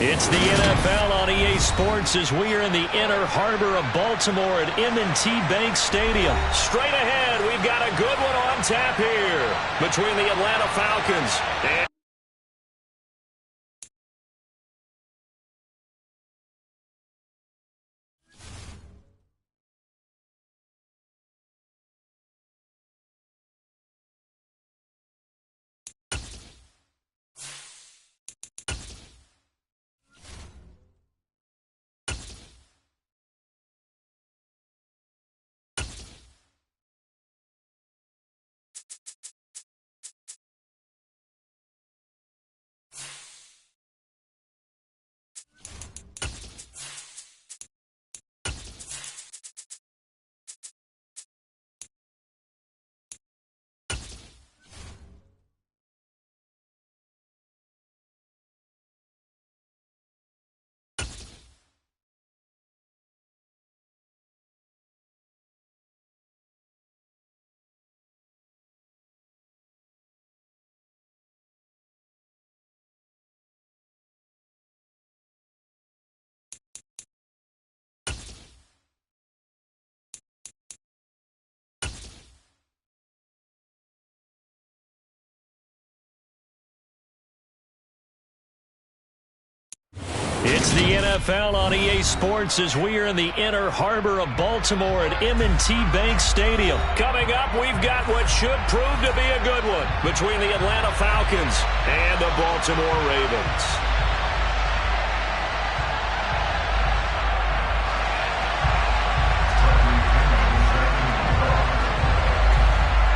It's the NFL on EA Sports as we are in the inner harbor of Baltimore at M&T Bank Stadium. Straight ahead, we've got a good one on tap here between the Atlanta Falcons and... It's the NFL on EA Sports as we are in the inner harbor of Baltimore at M&T Bank Stadium. Coming up, we've got what should prove to be a good one between the Atlanta Falcons and the Baltimore Ravens.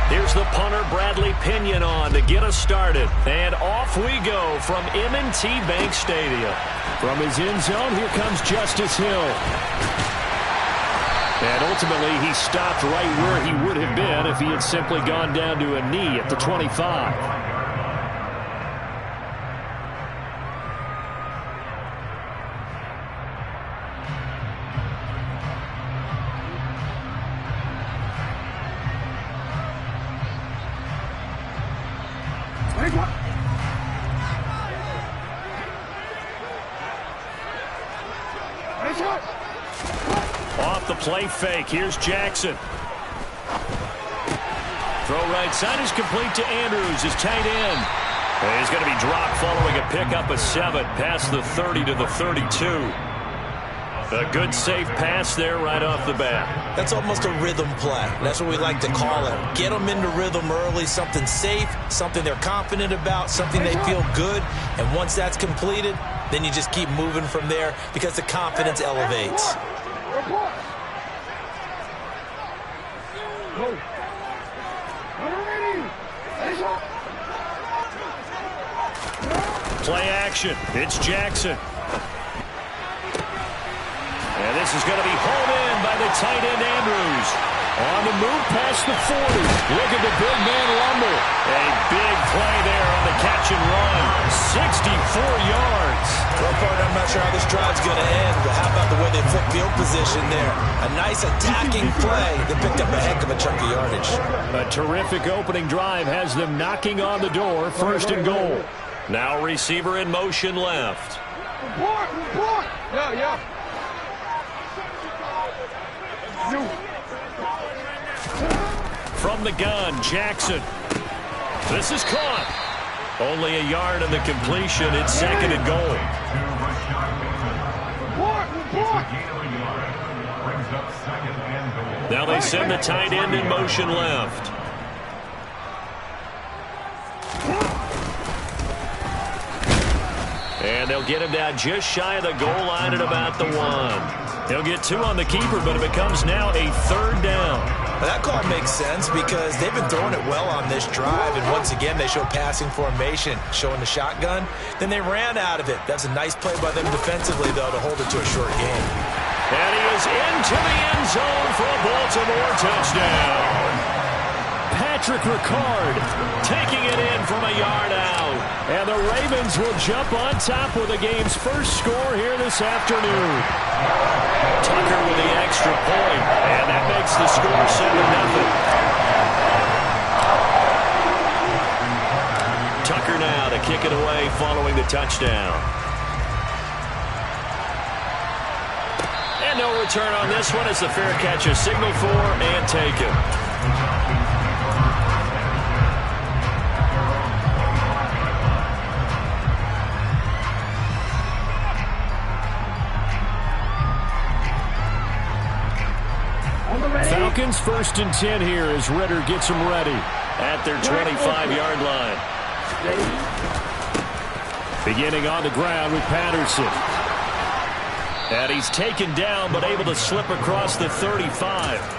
Here's the punter, Bradley Pinion, on to get us started. And off we go from M&T Bank Stadium. From his end zone, here comes Justice Hill. And ultimately, he stopped right where he would have been if he had simply gone down to a knee at the 25. Off the play fake. Here's Jackson. Throw right side is complete to Andrews, his tight end. And he's going to be dropped following a pickup of 7 past the 30 to the 32. A good safe pass there right off the bat. That's almost a rhythm play. That's what we like to call it. Get them into rhythm early, something safe, something they're confident about, something they feel good. And once that's completed, then you just keep moving from there because the confidence elevates. Play action. It's Jackson. And this is going to be hauled in by the tight end Andrews. On the move past the 40. Look at the big man lumber. A big play there on the catch and run. 64 yards. Well, partner, I'm not sure how this drive's going to end, but how about the way they flip field position there? A nice attacking play that picked up a heck of a chunk of yardage. A terrific opening drive has them knocking on the door. First and goal. Now receiver in motion left. From the gun, Jackson. This is caught. Only a yard of the completion. It's second and goal. Now they send the tight end in motion left. And they'll get him down just shy of the goal line at about the 1. He'll get 2 on the keeper, but it becomes now a third down. Well, that call makes sense because they've been throwing it well on this drive, and once again they show passing formation, showing the shotgun. Then they ran out of it. That's a nice play by them defensively, though, to hold it to a short game. And he is into the end zone for a Baltimore touchdown. Patrick Ricard taking it in from a yard out. And the Ravens will jump on top with the game's first score here this afternoon. Tucker with the extra point, and that makes the score 7-0. Tucker now to kick it away following the touchdown. no return on this one as the fair catch is signaled for and taken. Falcons 1st and 10 here as Ritter gets them ready At their 25-yard line. Beginning on the ground with Patterson. And he's taken down but able to slip across the 35.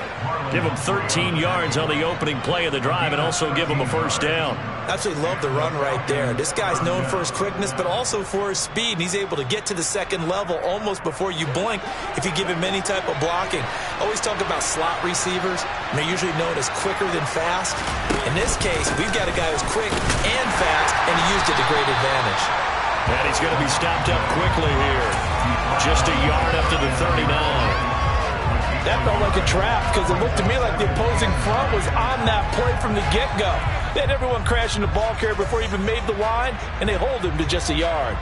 Give him 13 yards on the opening play of the drive and also give him a first down. Absolutely love the run right there. This guy's known for his quickness, but also for his speed. And he's able to get to the second level almost before you blink if you give him any type of blocking. Always talk about slot receivers, and they're usually known as quicker than fast. In this case, we've got a guy who's quick and fast, and he used it to great advantage. And he's going to be stopped up quickly here. Just a yard up to the 39. That felt like a trap because it looked to me like the opposing front was on that play from the get-go. They had everyone crashing the ball carrier before he even made the line, and they hold him to just a yard.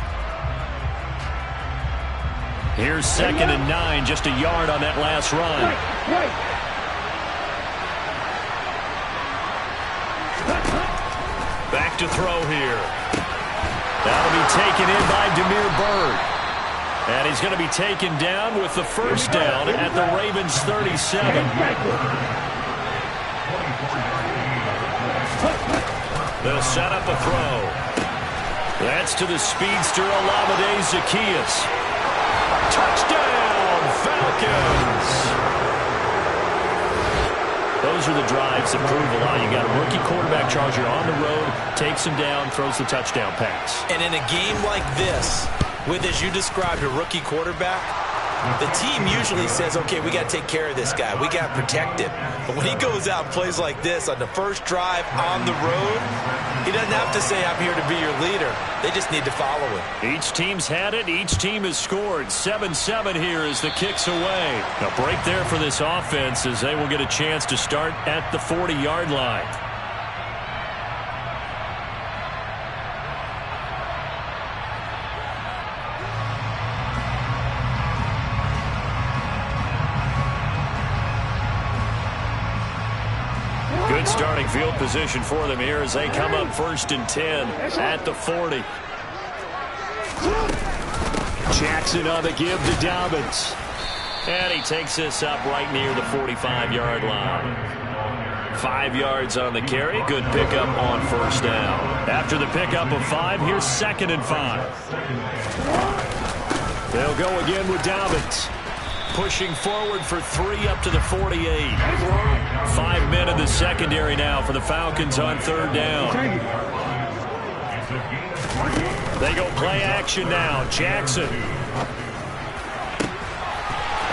Here's 2nd and 9, just a yard on that last run. Back to throw here. That'll be taken in by Demir Bird. And he's going to be taken down with the first down at the Ravens 37. They'll set up a throw. That's to the speedster Olamide Zaccheaus. Touchdown, Falcons! Those are the drives that prove a lot. You got a rookie quarterback charger on the road, takes him down, throws the touchdown pass. And in a game like this, with, as you described, a rookie quarterback, the team usually says, okay, we got to take care of this guy. We got to protect him. But when he goes out and plays like this on the first drive on the road, he doesn't have to say, I'm here to be your leader. They just need to follow him. Each team's had it. Each team has scored. 7-7 here as the kick's away. A break there for this offense as they will get a chance to start at the 40-yard line. Good starting field position for them here as they come up 1st and 10 at the 40. Jackson on the give to Dobbins. And he takes this up right near the 45-yard line. 5 yards on the carry. Good pickup on first down. After the pickup of 5, here's 2nd and 5. They'll go again with Dobbins. Pushing forward for 3 up to the 48. 5 men in the secondary now for the Falcons on 3rd down. They go play action now. Jackson.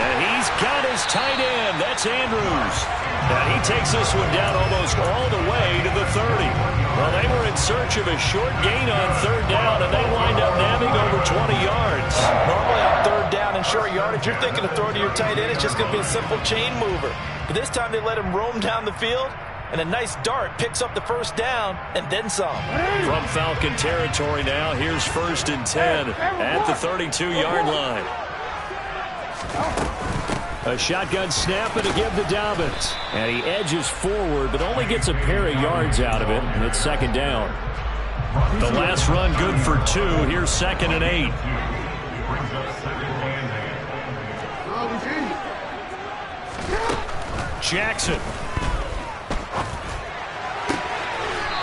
And he's got his tight end. That's Andrews. And he takes this one down almost all the way to the 30. Well, they were in search of a short gain on 3rd down, and they wind up nabbing over 20 yards. Normally on 3rd down and short yardage, you're thinking of throwing to your tight end. It's just going to be a simple chain mover. But this time they let him roam down the field, and a nice dart picks up the first down and then some. From Falcon territory now, here's 1st and 10 at the 32-yard line. A shotgun snap and a give to Dobbins. And he edges forward, but only gets a pair of yards out of it, and it's 2nd down. The last run good for 2. Here's 2nd and 8. Jackson.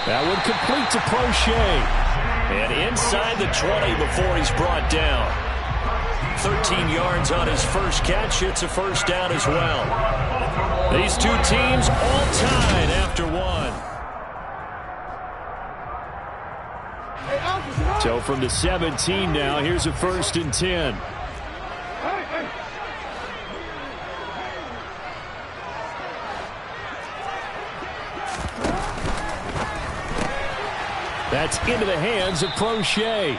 That one complete to Prochet. And inside the 20 before he's brought down. 13 yards on his first catch. It's a first down as well. These two teams all tied after 1. So from the 17 now, here's a 1st and 10. That's into the hands of Prochet.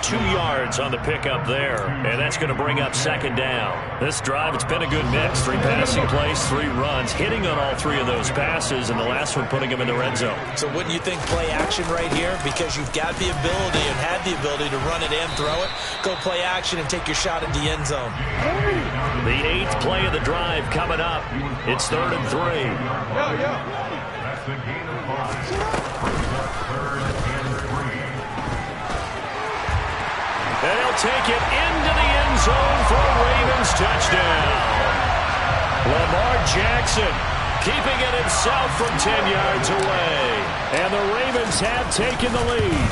2 yards on the pickup there, and that's going to bring up second down. This drive, it's been a good mix. 3 passing plays, 3 runs, hitting on all 3 of those passes, and the last one putting him in the red zone. So wouldn't you think play action right here? Because you've got the ability and had the ability to run it and throw it. Go play action and take your shot at the end zone. The 8th play of the drive coming up. It's 3rd and 3. That's the gain of 5. And he'll take it into the end zone for a Ravens touchdown. Lamar Jackson keeping it himself from 10 yards away. And the Ravens have taken the lead.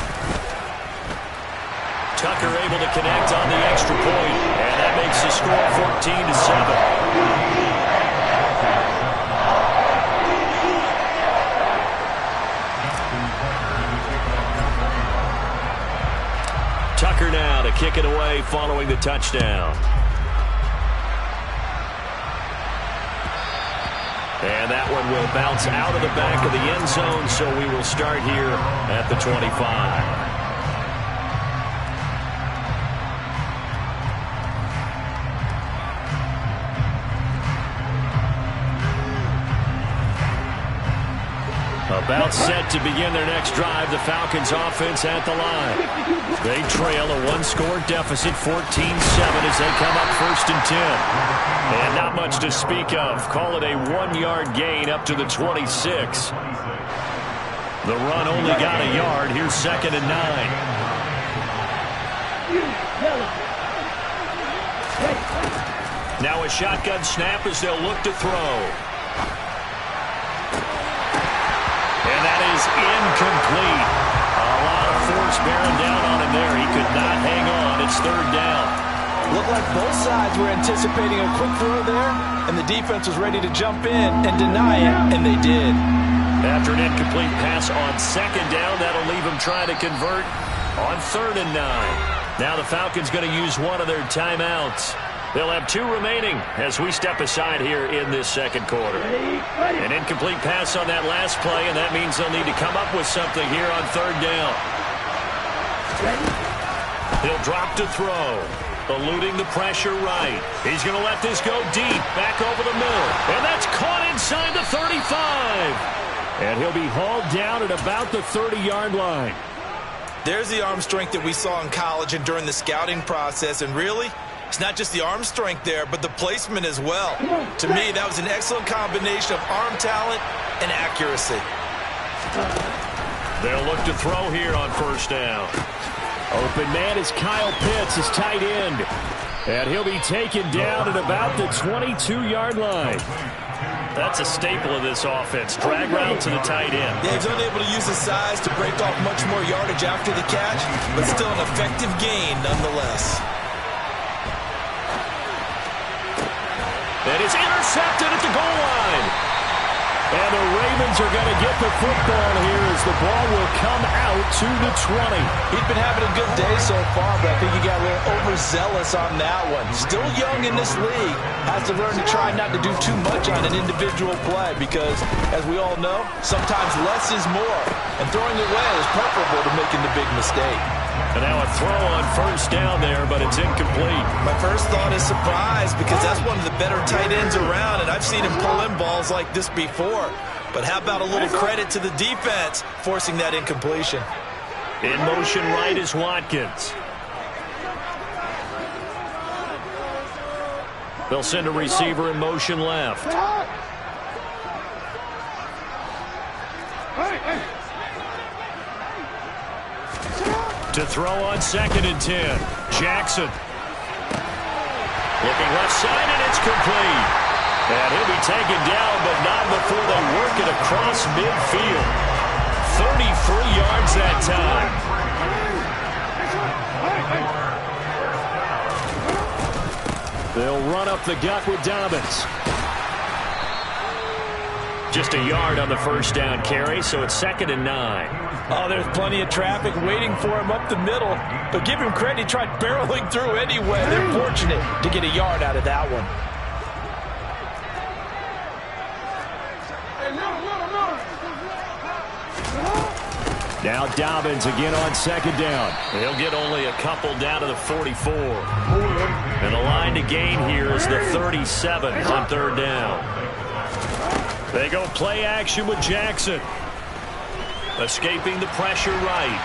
Tucker able to connect on the extra point, and that makes the score 14-7. Tucker now to kick it away following the touchdown. And that one will bounce out of the back of the end zone, so we will start here at the 25. About set to begin their next drive, the Falcons offense at the line. They trail a 1-score deficit, 14-7 as they come up 1st and 10. And not much to speak of. Call it a 1-yard gain up to the 26. The run only got a yard. Here's 2nd and 9. Now a shotgun snap as they'll look to throw. And that is incomplete. A lot of force bearing down on him there. He could not hang on. It's 3rd down. Looked like both sides were anticipating a quick throw there, and the defense was ready to jump in and deny it, and they did. After an incomplete pass on 2nd down, that'll leave him trying to convert on 3rd and 9. Now the Falcons going to use one of their timeouts. They'll have 2 remaining as we step aside here in this 2nd quarter. An incomplete pass on that last play, and that means they'll need to come up with something here on 3rd down. He'll drop to throw, eluding the pressure right. He's going to let this go deep, back over the middle, and that's caught inside the 35. And he'll be hauled down at about the 30-yard line. There's the arm strength that we saw in college and during the scouting process, and really, it's not just the arm strength there, but the placement as well. To me, that was an excellent combination of arm talent and accuracy. They'll look to throw here on 1st down. Open man is Kyle Pitts, his tight end. And he'll be taken down at about the 22-yard line. That's a staple of this offense. Drag route to the tight end. Yeah, he's unable to use his size to break off much more yardage after the catch, but still an effective gain nonetheless. And it's intercepted at the goal line. And the Ravens are going to get the football here as the ball will come out to the 20. He's been having a good day so far, but I think he got a little overzealous on that one. Still young in this league. Has to learn to try not to do too much on an individual play because, as we all know, sometimes less is more. And throwing away is preferable to making the big mistake. And now a throw on 1st down there, but it's incomplete. My first thought is surprise because that's one of the better tight ends around, and I've seen him pull in balls like this before. But how about a little credit to the defense forcing that incompletion? In motion right is Watkins. They'll send a receiver in motion left. To throw on 2nd and 10. Jackson. Looking left side, and it's complete. And he'll be taken down, but not before they work it across midfield. 33 yards that time. They'll run up the gut with Dobbins. Just a yard on the 1st down carry, so it's 2nd and 9. Oh, there's plenty of traffic waiting for him up the middle. But give him credit, he tried barreling through anyway. They're fortunate to get a yard out of that one. Now Dobbins again on second down. He'll get only a couple down to the 44. And the line to gain here is the 37 on third down. They go play action with Jackson. Escaping the pressure right.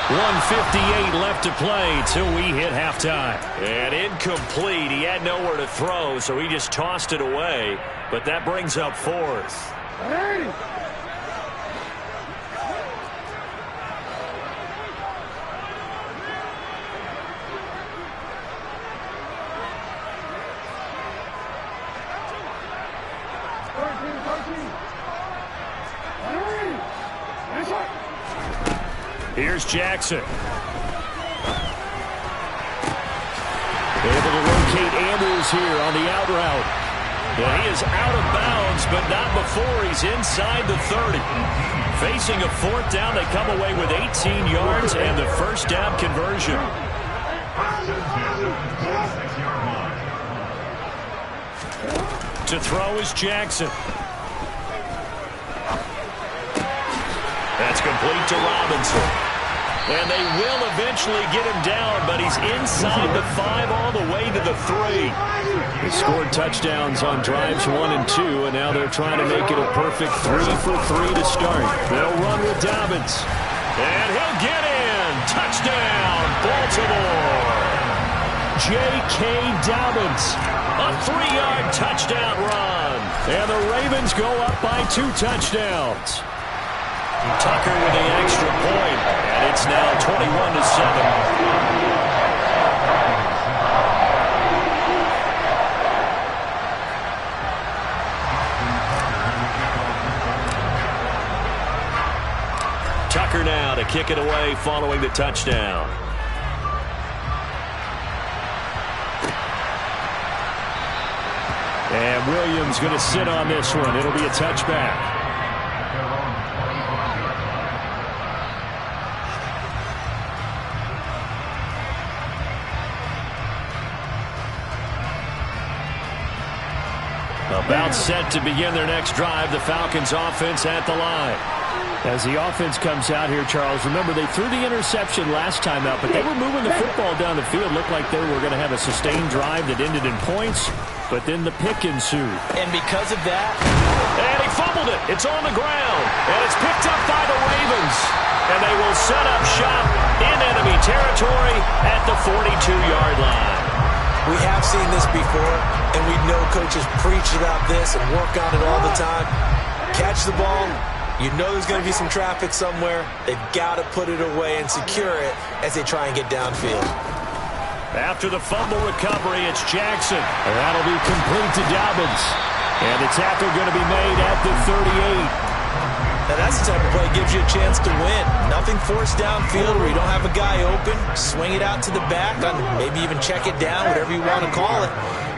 1:58 left to play till we hit halftime. And incomplete. He had nowhere to throw, so he just tossed it away. But that brings up fourth. Here's Jackson. Able to locate Andrews here on the out route. Well, he is out of bounds, but not before he's inside the 30. Facing a fourth down, they come away with 18 yards and the first down conversion. To throw is Jackson. That's complete to Robinson. And they will eventually get him down, but he's inside the 5 all the way to the 3. They scored touchdowns on drives 1 and 2, and now they're trying to make it a perfect 3 for 3 to start. They'll run with Dobbins. And he'll get in. Touchdown, Baltimore. J.K. Dobbins. A 3-yard touchdown run. And the Ravens go up by 2 touchdowns. Tucker with the extra point, and it's now 21-7. Tucker now to kick it away following the touchdown. And Williams going to sit on this one. It'll be a touchback. About set to begin their next drive, the Falcons offense at the line. As the offense comes out here, Charles, remember they threw the interception last time out, but they were moving the football down the field. Looked like they were going to have a sustained drive that ended in points, but then the pick ensued. And because of that... And he fumbled it. It's on the ground. And it's picked up by the Ravens. And they will set up shop in enemy territory at the 42-yard line. We have seen this before, and we know coaches preach about this and work on it all the time. Catch the ball. You know there's going to be some traffic somewhere. They've got to put it away and secure it as they try and get downfield. After the fumble recovery, it's Jackson. And that'll be complete to Dobbins. And the tackle going to be made at the 38. Now that's the type of play that gives you a chance to win. Nothing forced downfield where you don't have a guy open. Swing it out to the back, maybe even check it down, whatever you want to call it.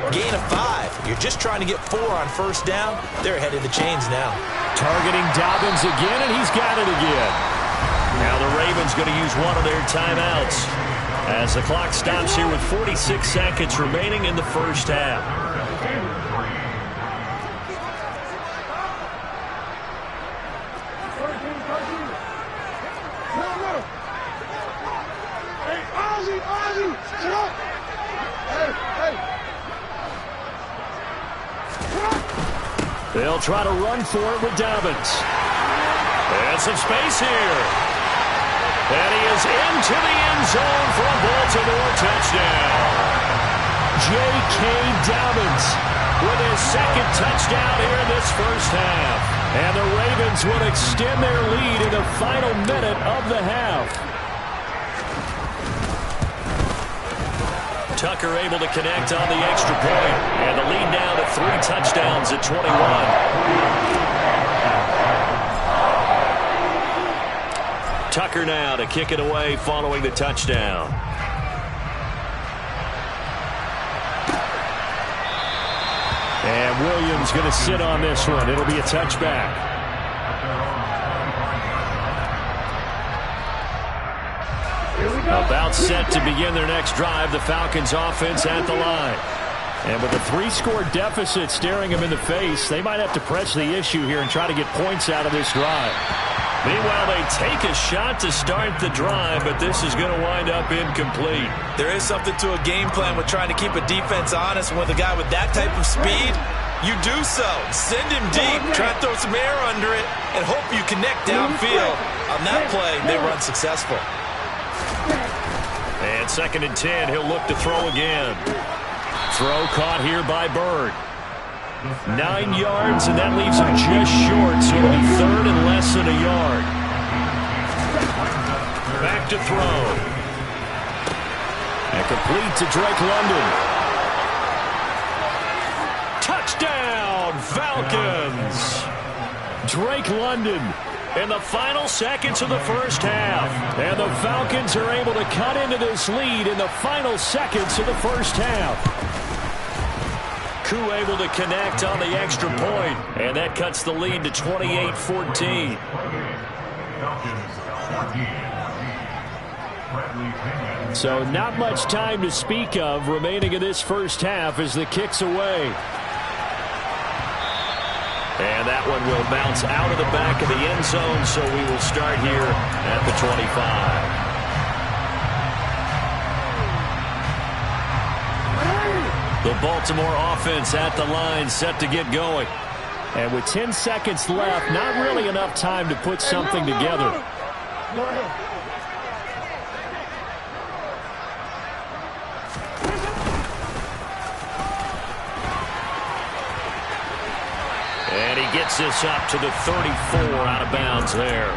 Gain of 5. You're just trying to get 4 on first down. They're ahead of the chains now. Targeting Dobbins again, and he's got it again. Now the Ravens going to use one of their timeouts as the clock stops here with 46 seconds remaining in the first half. They'll try to run for it with Dobbins. And some space here. And he is into the end zone for a Baltimore touchdown. J.K. Dobbins with his second touchdown here in this first half. And the Ravens will extend their lead in the final minute of the half. Tucker able to connect on the extra point. And the lead now to 3 touchdowns at 21. Tucker now to kick it away following the touchdown. And Williams going to sit on this one. It'll be a touchback. About set to begin their next drive, the Falcons offense at the line. And with a 3-score deficit staring them in the face, they might have to press the issue here and try to get points out of this drive. Meanwhile, they take a shot to start the drive, but this is going to wind up incomplete. There is something to a game plan with trying to keep a defense honest. With a guy with that type of speed, you do so. Send him deep, try to throw some air under it, and hope you connect downfield. On that play, they were unsuccessful. And 2nd and 10, he'll look to throw again. Throw caught here by Bird. 9 yards, and that leaves him just short, so it'll be 3rd and less than a yard. Back to throw. And complete to Drake London. Touchdown, Falcons! Drake London in the final seconds of the first half. And the Falcons are able to cut into this lead in the final seconds of the first half. Koo able to connect on the extra point, and that cuts the lead to 28-14. So not much time to speak of remaining in this first half as the kick's away. And that one will bounce out of the back of the end zone, so we will start here at the 25. The Baltimore offense at the line, set to get going. And with 10 seconds left, not really enough time to put something together. And he gets this up to the 34, out of bounds there.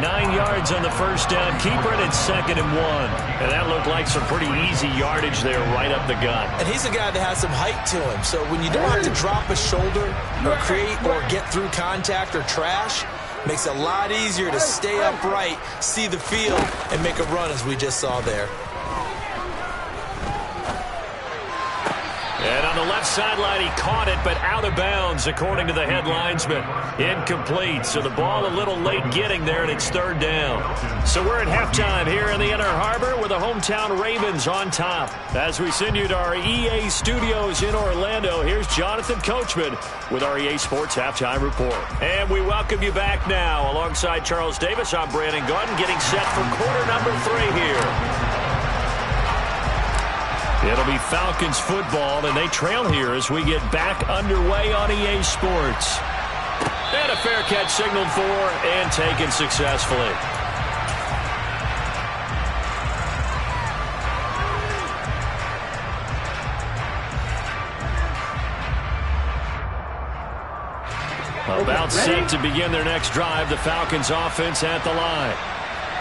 9 yards on the first down. Keeper it at 2nd and 1. And that looked like some pretty easy yardage there right up the gut. And he's a guy that has some height to him. So when you don't have to drop a shoulder or create or get through contact or trash, makes it a lot easier to stay upright, see the field, and make a run as we just saw there. And on the left sideline, he caught it, but out of bounds, according to the head linesman. Incomplete, so the ball a little late getting there, and it's 3rd down. So we're at halftime here in the Inner Harbor with the hometown Ravens on top. As we send you to our EA studios in Orlando, here's Jonathan Coachman with our EA Sports Halftime Report. And we welcome you back now. Alongside Charles Davis, I'm Brandon Gordon, getting set for quarter number 3 here. It'll be Falcons football, and they trail here as we get back underway on EA Sports. And a fair catch signaled for and taken successfully. About set to begin their next drive, the Falcons offense at the line.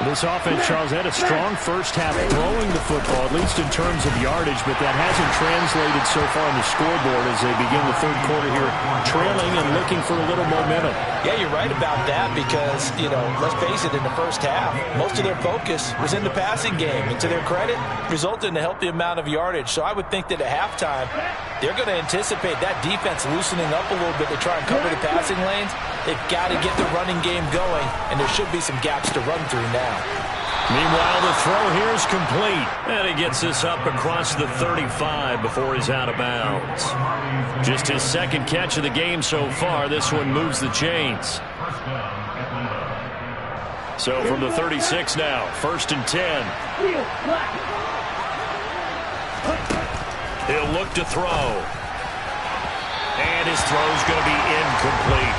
This offense, Charles, had a strong first half throwing the football, at least in terms of yardage, but that hasn't translated so far on the scoreboard as they begin the 3rd quarter here, trailing and looking for a little momentum. Yeah, you're right about that because, let's face it, in the first half, most of their focus was in the passing game. And to their credit, resulted in a healthy amount of yardage. So I would think that at halftime, they're going to anticipate that defense loosening up a little bit to try and cover the passing lanes. They've got to get the running game going, and there should be some gaps to run through now. Meanwhile, the throw here is complete. And he gets this up across the 35 before he's out of bounds. Just his 2nd catch of the game so far. This one moves the chains. So from the 36 now, 1st and 10. He'll look to throw. And his throw's going to be incomplete.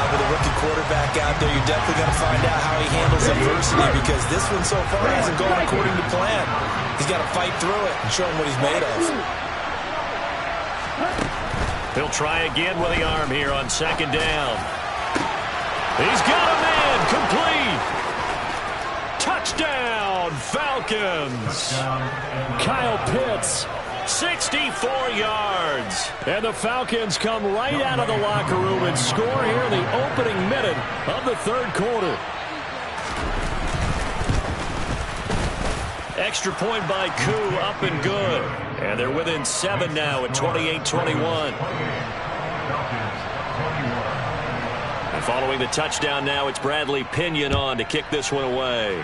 With a rookie quarterback out there, you're definitely going to find out how he handles adversity because this one so far hasn't gone according to plan. He's got to fight through it and show him what he's made of. He'll try again with the arm here on 2nd down. He's got a man, complete. Touchdown, Falcons. Kyle Pitts. 64 yards. And the Falcons come right out of the locker room and score here in the opening minute of the 3rd quarter. Extra point by Koo, up and good. And they're within 7 now at 28-21. And following the touchdown now, it's Bradley Pinion on to kick this one away.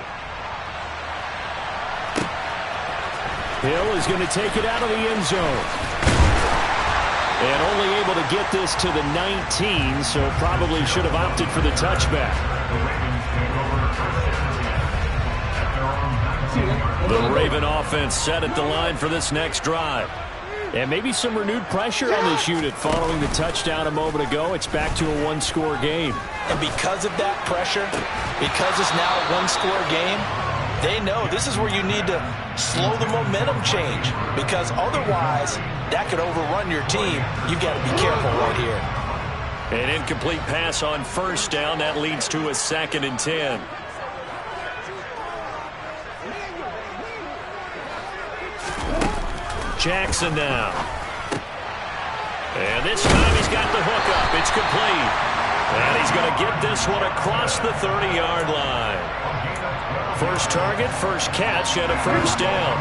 Hill is going to take it out of the end zone. And only able to get this to the 19, so probably should have opted for the touchback. The Raven offense set at the line for this next drive. And maybe some renewed pressure on this unit following the touchdown a moment ago. It's back to a one-score game. And because of that pressure, because it's now a one-score game, they know this is where you need to slow the momentum change, because otherwise that could overrun your team. You've got to be careful right here. An incomplete pass on first down. That leads to a 2nd and 10. Jackson now. And this time he's got the hook up. It's complete. And he's going to get this one across the 30-yard line. First target, first catch, and a first down.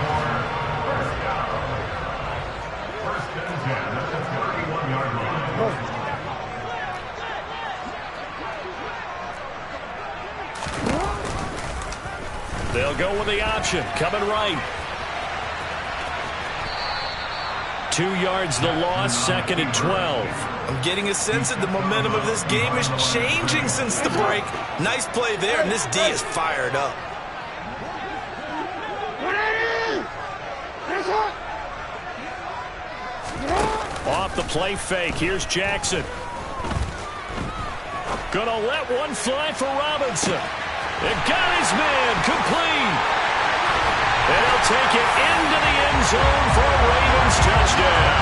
They'll go with the option. Coming right. 2 yards the loss, 2nd and 12. I'm getting a sense that the momentum of this game is changing since the break. Nice play there, and this D is fired up. Off the play fake, here's Jackson. Gonna let one fly for Robinson. And got his man, complete. And he'll take it into the end zone for a Ravens touchdown.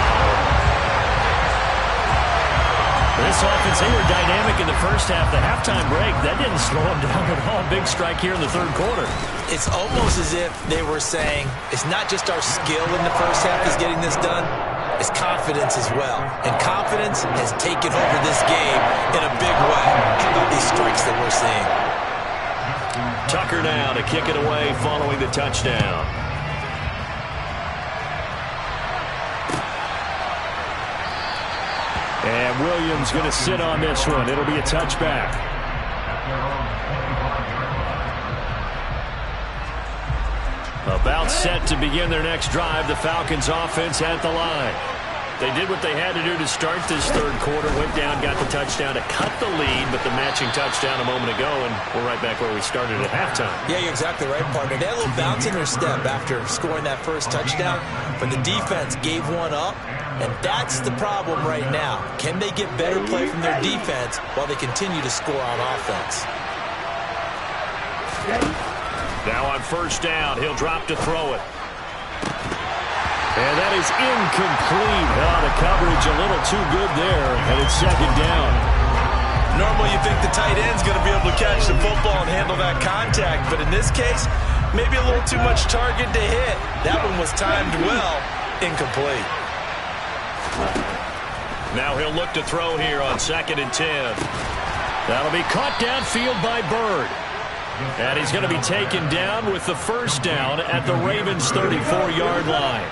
This offense, they were dynamic in the first half. The halftime break, that didn't slow them down at all. Big strike here in the third quarter. It's almost as if they were saying, it's not just our skill in the first half that's getting this done, it's confidence as well. And confidence has taken over this game in a big way. How about these strikes that we're seeing? Tucker now to kick it away following the touchdown. And Williams going to sit on this one. It'll be a touchback. About set to begin their next drive. The Falcons offense at the line. They did what they had to do to start this third quarter. Went down, got the touchdown to cut the lead, but the matching touchdown a moment ago, and we're right back where we started at halftime. Yeah, you're exactly right, partner. They had a little bounce in their step after scoring that first touchdown, but the defense gave one up, and that's the problem right now. Can they get better play from their defense while they continue to score on offense? Now on first down, he'll drop to throw it. And that is incomplete. Oh, the coverage a little too good there, and it's 2nd down. Normally you think the tight end's going to be able to catch the football and handle that contact, but in this case, maybe a little too much target to hit. That one was timed well, incomplete. Now he'll look to throw here on 2nd and 10. That'll be caught downfield by Bird. And he's going to be taken down with the first down at the Ravens' 34-yard line.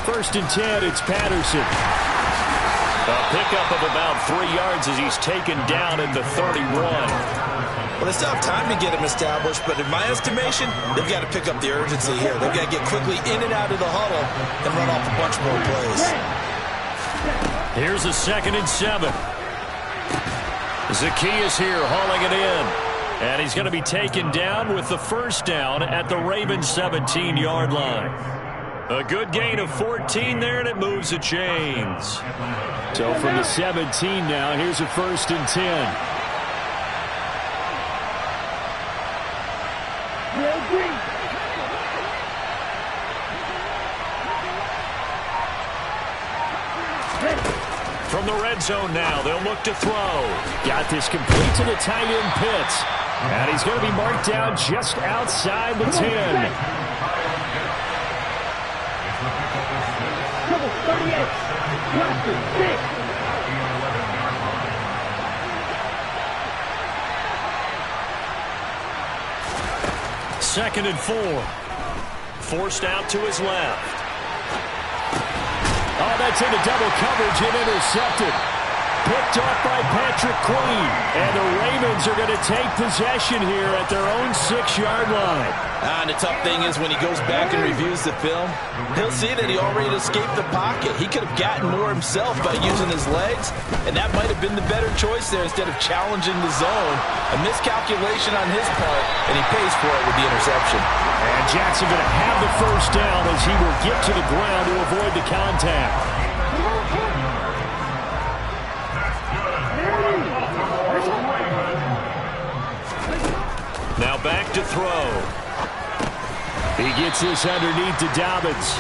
First and 10, it's Patterson. A pickup of about 3 yards as he's taken down at the 31. Well, they still have time to get him established, but in my estimation, they've got to pick up the urgency here. They've got to get quickly in and out of the huddle and run off a bunch more plays. Here's a 2nd and 7. Zacchaeus here hauling it in. And he's going to be taken down with the first down at the Ravens' 17-yard line. A good gain of 14 there, and it moves the chains. So from the 17 now, here's a 1st and 10. From the red zone now, they'll look to throw. Got this complete to the tight end Pitts. And he's going to be marked down just outside the 10. Second and 4. Forced out to his left. Oh, that's into double coverage and intercepted. picked off by Patrick Queen. And the Ravens are going to take possession here at their own 6-yard line. And the tough thing is when he goes back and reviews the film, he'll see that he already escaped the pocket. He could have gotten more himself by using his legs, and that might have been the better choice there instead of challenging the zone. A miscalculation on his part, and he pays for it with the interception. And Jackson going to have the first down as he will get to the ground to avoid the contact. Now back to throw. He gets this underneath to Dobbins.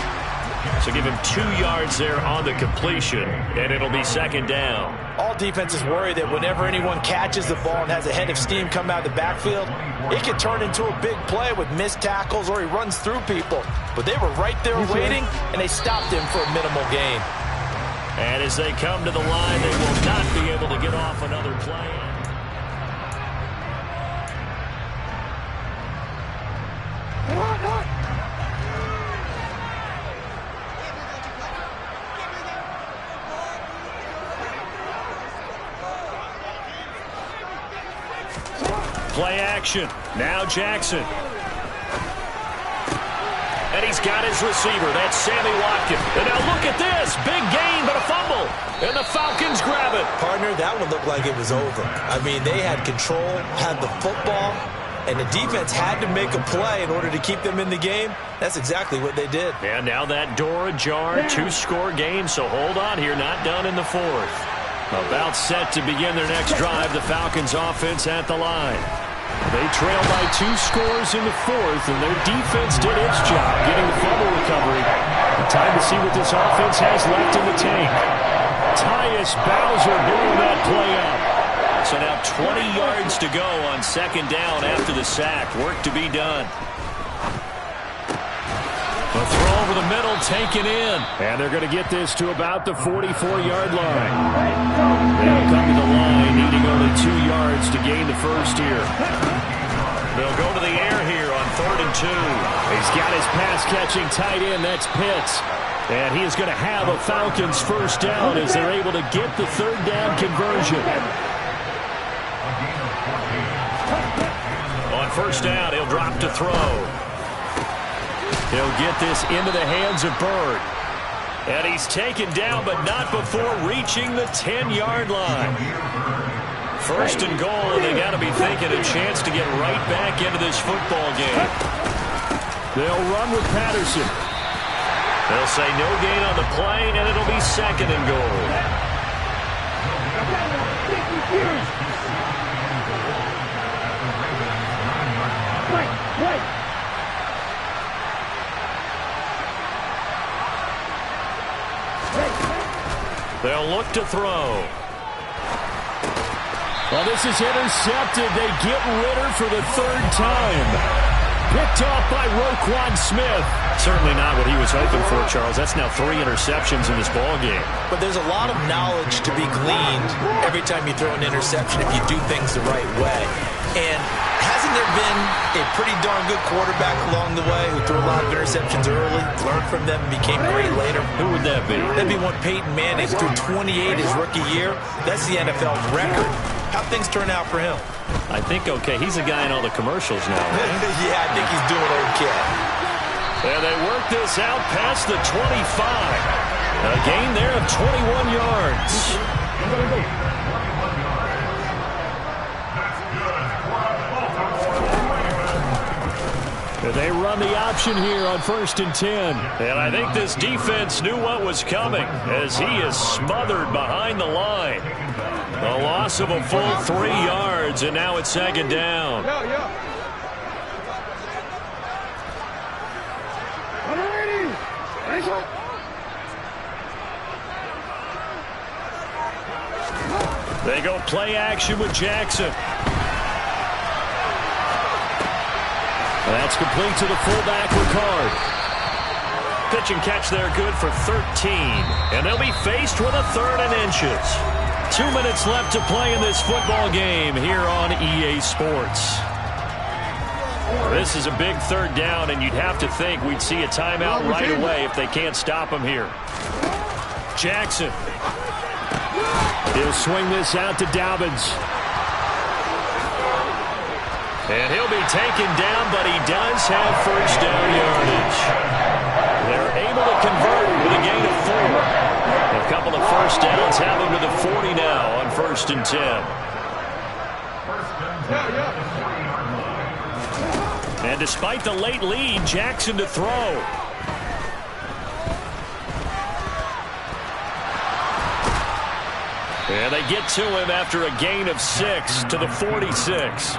So give him 2 yards there on the completion, and it'll be second down. All defenses worry that whenever anyone catches the ball and has a head of steam come out of the backfield, it can turn into a big play with missed tackles or he runs through people. But they were right there waiting, and they stopped him for a minimal gain. And as they come to the line, they will not be able to get off another play. Play action. Now Jackson. And he's got his receiver. That's Sammy Watkins. And now look at this. Big gain, but a fumble. And the Falcons grab it. Partner, that one looked like it was over. I mean, they had control, had the football, and the defense had to make a play in order to keep them in the game. That's exactly what they did. And now that door ajar, 2-score game, so hold on here, not done in the 4th. About set to begin their next drive, the Falcons offense at the line. They trail by 2 scores in the 4th, and their defense did its job getting the fumble recovery. Time to see what this offense has left in the tank. Tyus Bowser blowing that play up. So now 20 yards to go on second down after the sack. Work to be done. A throw over the middle, taken in. And they're going to get this to about the 44-yard line. They'll come to the line, needing only 2 yards to gain the first here. They'll go to the air here on 3rd and 2. He's got his pass-catching tight end. That's Pitts. And he is going to have a Falcons first down as they're able to get the 3rd down conversion. On first down, he'll drop to throw. He'll get this into the hands of Bird. And he's taken down, but not before reaching the 10-yard line. First and goal, and they got to be thinking a chance to get right back into this football game. They'll run with Patterson. They'll say no gain on the play, and it'll be second and goal. They'll look to throw. Well, this is intercepted. They get Ritter for the 3rd time. Picked off by Roquan Smith. Certainly not what he was hoping for, Charles. That's now 3 interceptions in this ball game. But there's a lot of knowledge to be gleaned every time you throw an interception if you do things the right way. And hasn't there been a pretty darn good quarterback along the way who threw a lot of interceptions early, learned from them, and became great later? Who would that be? That'd be one Peyton Manning threw 28 his rookie year. That's the NFL record. How'd things turn out for him? I think okay. He's a guy in all the commercials now. Right? Yeah, I think he's doing okay. And they work this out past the 25. A gain there of 21 yards. They run the option here on 1st and 10. And I think this defense knew what was coming as he is smothered behind the line. A loss of a full 3 yards, and now it's second down. They go play action with Jackson. That's complete to the fullback, Ricard. Pitch and catch there, good for 13. And they'll be faced with a 3rd and inches. 2 minutes left to play in this football game here on EA Sports. This is a big 3rd down, and you'd have to think we'd see a timeout right away if they can't stop him here. Jackson. He'll swing this out to Dobbins. And he'll be taken down, but he does have first down yardage. They're able to convert with a gain of 4. A couple of first downs have him to the 40 now on 1st and 10. And despite the late lead, Jackson to throw. And they get to him after a gain of 6 to the 46.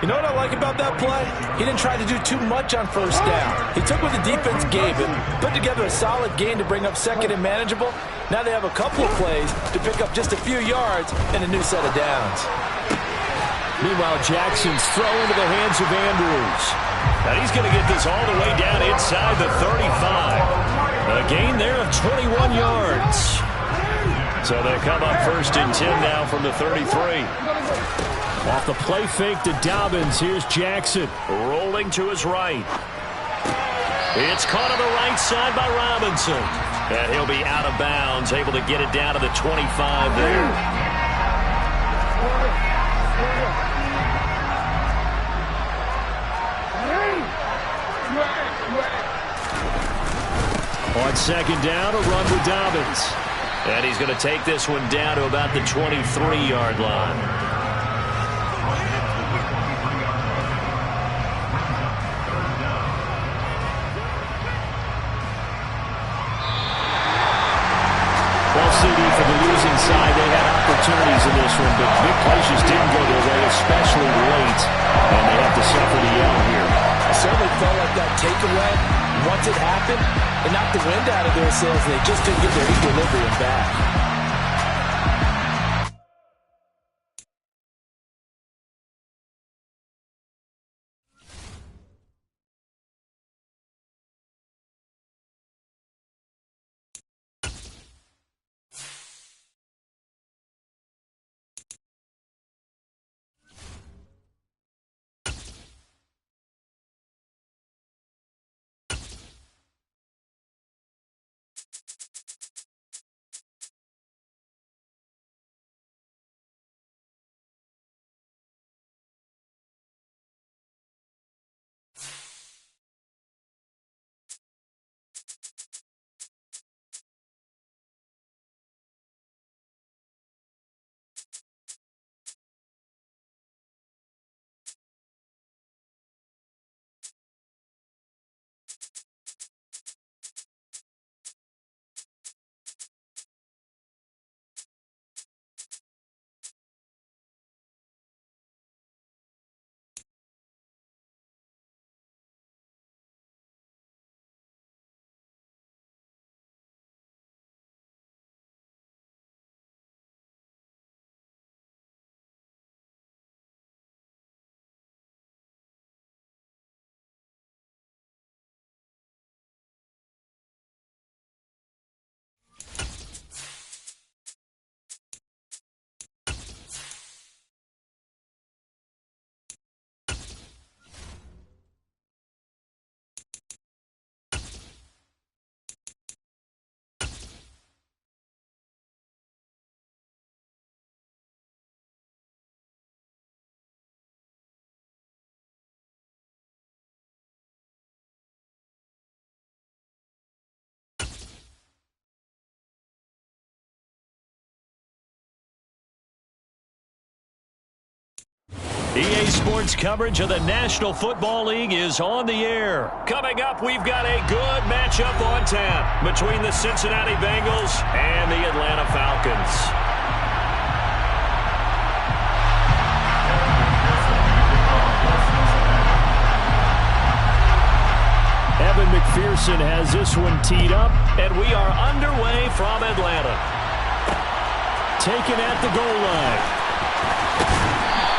You know what I like about that play? He didn't try to do too much on first down. He took what the defense gave him, put together a solid gain to bring up second and manageable. Now they have a couple of plays to pick up just a few yards and a new set of downs. Meanwhile, Jackson's throw into the hands of Andrews. And he's going to get this all the way down inside the 35. A gain there of 21 yards. So they come up 1st and 10 now from the 33. Off the play fake to Dobbins. Here's Jackson. Rolling to his right. It's caught on the right side by Robinson. And he'll be out of bounds, able to get it down to the 25 there. On 2nd down, a run with Dobbins. And he's going to take this one down to about the 23-yard line. Well, CD, for the losing side, they had opportunities in this one, but big plays just didn't go their way, especially late, and they have to suffer the L here. I certainly felt like that takeaway, once it happened, it knocked the wind out of their sails, and they just couldn't get their equilibrium back. EA Sports coverage of the National Football League is on the air. Coming up, we've got a good matchup on tap between the Cincinnati Bengals and the Atlanta Falcons. Evan McPherson has this one teed up, and we are underway from Atlanta. Taken at the goal line.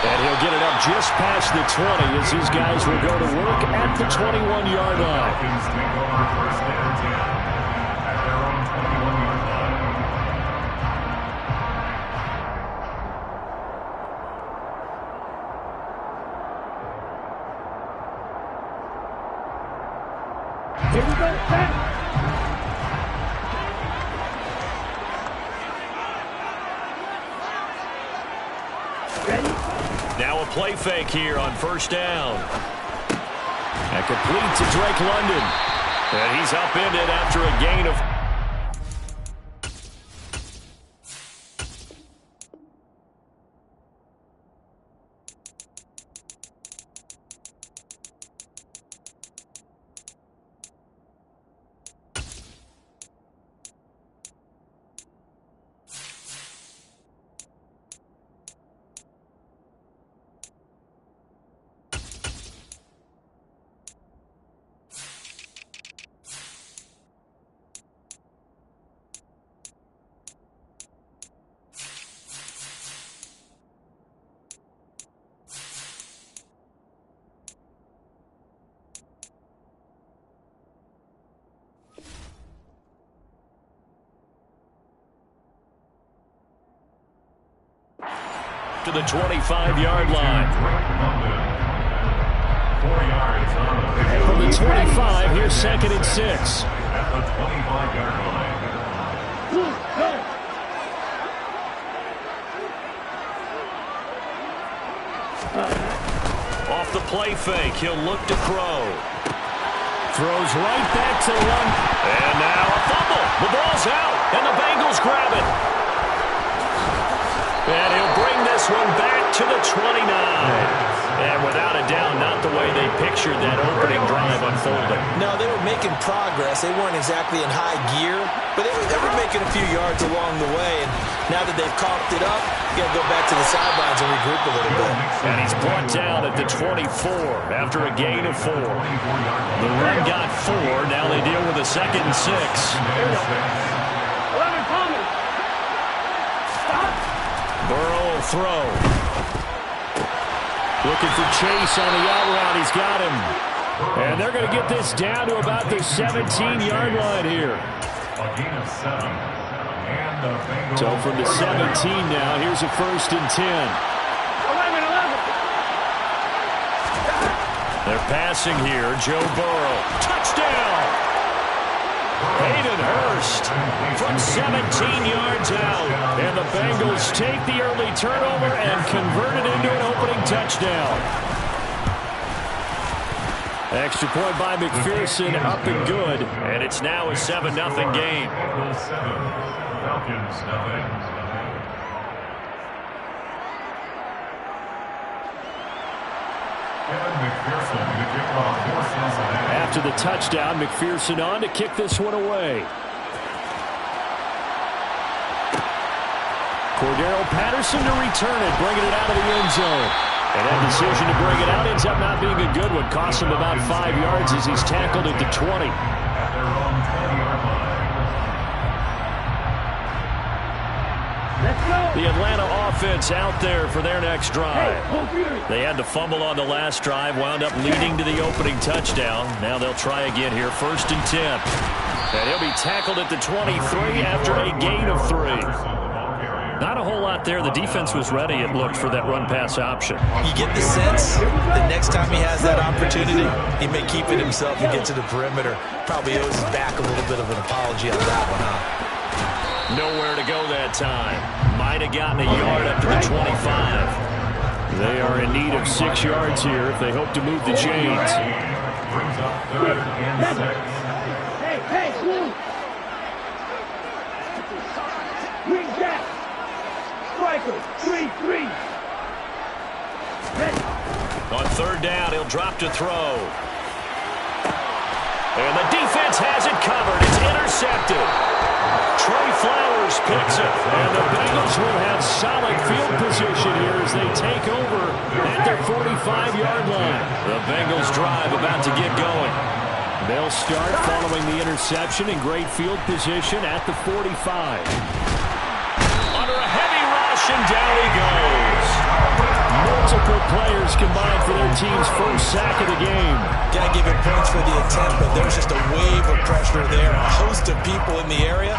And he'll get it up just past the 20 as these guys will go to work at the 21-yard line. Falcons take over 1st and 10 at their own 21-yard line. Here we go, back. play fake here on first down. And complete to Drake London. And he's upended after a gain of... to the 25-yard line. 4 yards on the pitch. From the 25, here's 2nd and 6. At the 25-yard line. Off the play fake, he'll look to throw. Throws right back to one. And now a fumble. The ball's out, and the Bengals grab it. And he'll bring this one back to the 29. And without a doubt, not the way they pictured that opening drive unfolding. No, they were making progress. They weren't exactly in high gear, but they were making a few yards along the way. And now that they've coughed it up, you got to go back to the sidelines and regroup a little bit. And he's brought down at the 24 after a gain of 4. The run got 4. Now they deal with a 2nd and 6. Burrow will throw. Looking for Chase on the out route. He's got him. And they're going to get this down to about the 17-yard line here. A gain of 7. And the Bengals. So from the 17 now, here's a 1st and 10. 11. They're passing here. Joe Burrow. Touchdown! Hayden Hurst from 17 yards out. And the Bengals take the early turnover and convert it into an opening touchdown. Extra point by McPherson, up and good. And it's now a 7-0 game. Bengals 7. Falcons nothing. Kevin McPherson, the kickoff, forces ahead. After the touchdown, McPherson on to kick this one away. Cordero Patterson to return it, bringing it out of the end zone. And that decision to bring it out ends up not being a good one. Costs him about 5 yards as he's tackled at the 20. At their own 20-yard line. The Atlanta offense out there for their next drive. They had to fumble on the last drive, wound up leading to the opening touchdown. Now they'll try again here, 1st and 10. And he'll be tackled at the 23 after a gain of 3. Not a whole lot there. The defense was ready, it looked, for that run-pass option. You get the sense that next time he has that opportunity, he may keep it himself and get to the perimeter. Probably owes his back a little bit of an apology on that one, huh? Nowhere to go that time. Might have gotten a yard up to the 25. They are in need of 6 yards here if they hope to move the chains. Brings up 3rd and 6. Hey, Blue. Wing back. Striker, 3-3. On 3rd down, he'll drop to throw. And the defense has it covered. It's intercepted. Trey Flowers picks it. And the Bengals will have solid field position here as they take over at their 45-yard line. The Bengals drive about to get going. They'll start following the interception in great field position at the 45. Under a heavy rush, and down he goes. Multiple players combined for their team's first sack of the game. Got to give him points for the attempt, but there's just a wave of pressure there. A host of people in the area.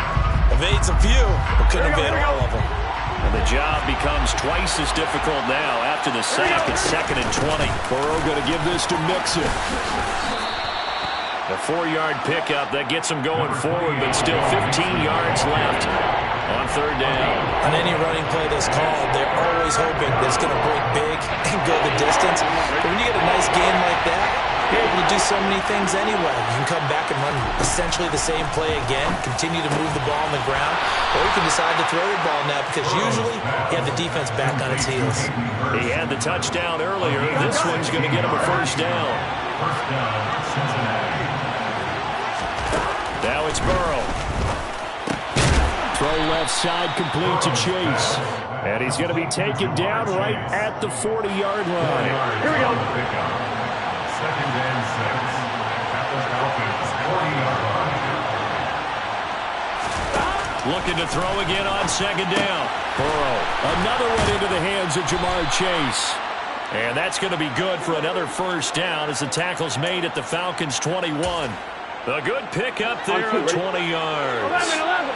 Evades a few, but couldn't evade all of them. And the job becomes twice as difficult now after the sack at 2nd and 20. Burrow going to give this to Mixon. The 4-yard pickup that gets him going forward, but still 15 yards left on third down. On any running play that's called, they're always hoping that it's going to break big and go the distance. But when you get a nice game like that, you're able to do so many things anyway. You can come back and run essentially the same play again, continue to move the ball on the ground, or you can decide to throw the ball now because usually you have the defense back on its heels. He had the touchdown earlier. This one's going to get him a first down. First down, Cincinnati. Now it's Burrow. Throw left side complete to Chase. And he's going to be taken down right at the 40-yard line. Here we go. Second and 6 at the Falcons 40-yard line. Looking to throw again on second down. Burrow, another one into the hands of Jamar Chase. And that's going to be good for another first down as the tackle's made at the Falcons 21. A good pickup there of 20 yards. 11.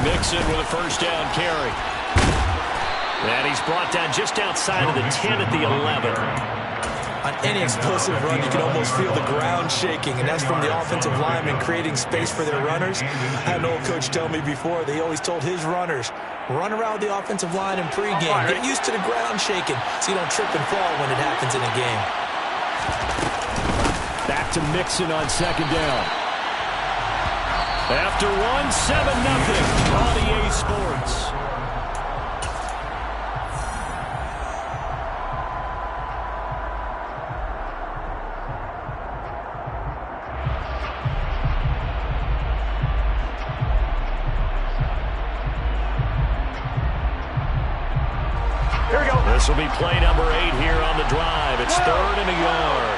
Mixon with a first down carry. And he's brought down just outside of the 10 at the 11. On any explosive run, you can almost feel the ground shaking, and that's from the offensive linemen creating space for their runners. I had an old coach tell me before, they always told his runners, run around the offensive line in pregame. Get used to the ground shaking so you don't trip and fall when it happens in a game. Back to Mixon on second down. After one, 7-0 on EA Sports. This will be play number 8 here on the drive. It's 3rd and a yard.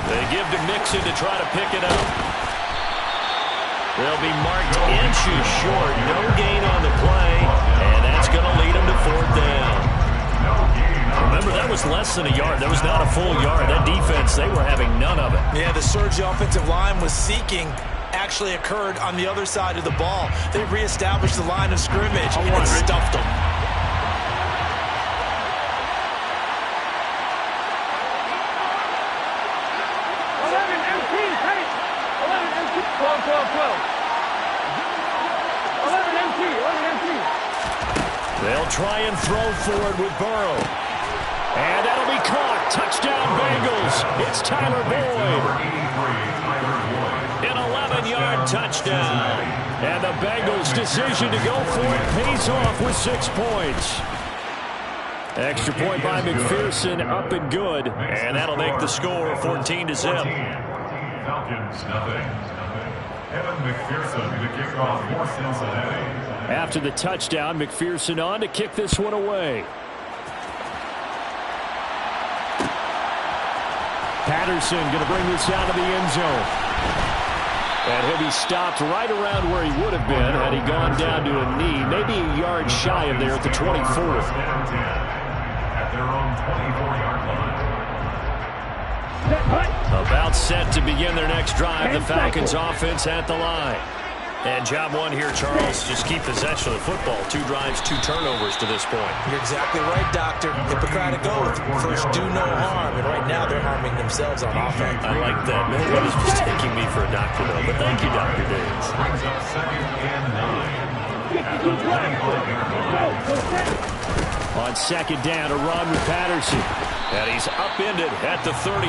They give to Mixon to try to pick it up. They'll be marked inches short. No gain on the play, and that's going to lead them to 4th down. Remember, that was less than a yard. That was not a full yard. That defense, they were having none of it. Yeah, the surge the offensive line was seeking actually occurred on the other side of the ball. They reestablished the line of scrimmage and stuffed them. They'll try and throw forward with Burrow. And that'll be caught. Touchdown Bengals. It's Tyler Boyd. An 11-yard touchdown. And the Bengals' decision to go for it pays off with 6 points. Extra point by McPherson, up and good. And that'll make the score 14-0. Falcons, nothing. Evan McPherson to kick off for Cincinnati. After the touchdown, McPherson on to kick this one away. Patterson going to bring this out of the end zone. And he'll be stopped right around where he would have been had he gone down to a knee, maybe a yard shy of there at the 24. At their own 24-yard line. About set to begin their next drive. The Falcons offense at the line. And job one here, Charles, just keep possession of the football. 2 drives, 2 turnovers to this point. You're exactly right, Doctor. Hippocratic oath. First, do no harm. And right now, they're harming themselves on offense. I like that. Nobody's mistaking me for a doctor, though. But thank you, Dr. Davis. Brings up 2nd and 9. At the 25-yard line. On second down, a run with Patterson. And he's upended at the 33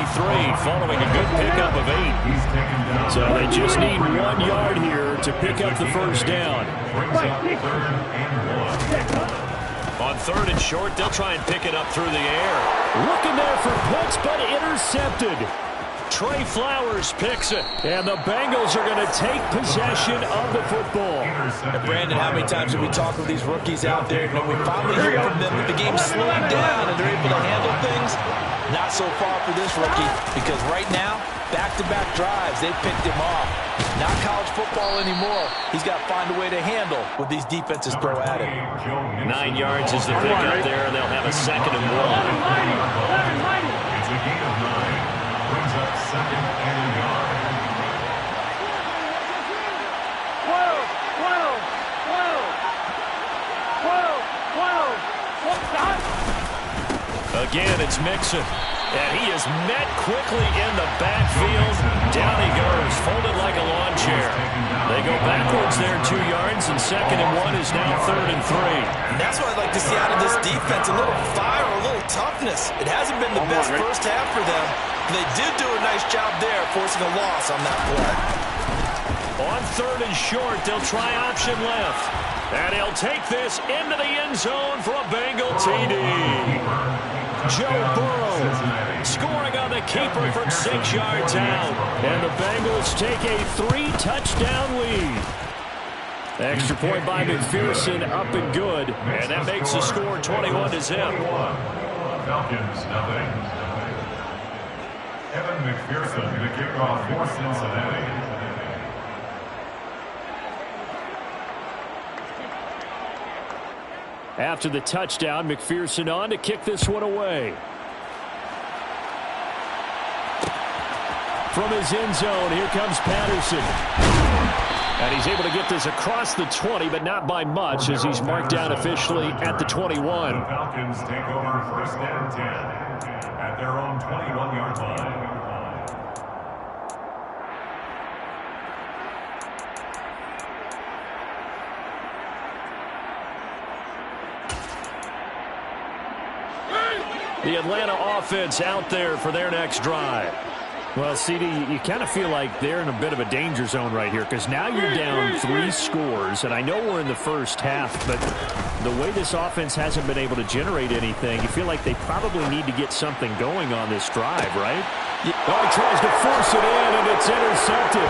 following a good pickup of 8. So they just need 1 yard here to pick up the first down. Brings up 3rd and 1. On 3rd and short, they'll try and pick it up through the air. Looking there for Pitts, but intercepted. Trey Flowers picks it. And the Bengals are going to take possession of the football. And Brandon, how many times have we talked with these rookies out there? And we finally hear from them that the game's slowing down and they're able to handle things. Not so far for this rookie, because right now, back-to-back drives, they picked him off. Not college football anymore. He's got to find a way to handle what these defenses throw at him. 9 yards is the pickup there, and they'll have a 2nd and 1. It's a gain of 9. Brings up 2nd and a yard. 12. Again, it's Mixon. And he is met quickly in the backfield. Down he goes, folded like a lawn chair. They go backwards there 2 yards, and 2nd and 1 is now 3rd and 3. And that's what I'd like to see out of this defense, a little fire, a little toughness. It hasn't been the best first half for them. They did do a nice job there, forcing a loss on that play. On 3rd and short, they'll try option left. And he'll take this into the end zone for a Bengal TD. Joe Burrow scoring on the keeper from 6 yards out. And the Bengals take a 3-touchdown lead. Extra point by McPherson, up and good. And that makes the score 21-0. Falcons, nothing. Evan McPherson, the kickoff for Cincinnati. After the touchdown, McPherson on to kick this one away. From his end zone, here comes Patterson. And he's able to get this across the 20, but not by much, as he's marked down officially at the 21. The Falcons take over 1st and 10 at their own 21-yard line. The Atlanta offense out there for their next drive. Well, CD, you kind of feel like they're in a bit of a danger zone right here, because now you're down 3 scores, and I know we're in the first half, but the way this offense hasn't been able to generate anything, you feel like they probably need to get something going on this drive, right? Yeah. Oh, he tries to force it in, and it's intercepted.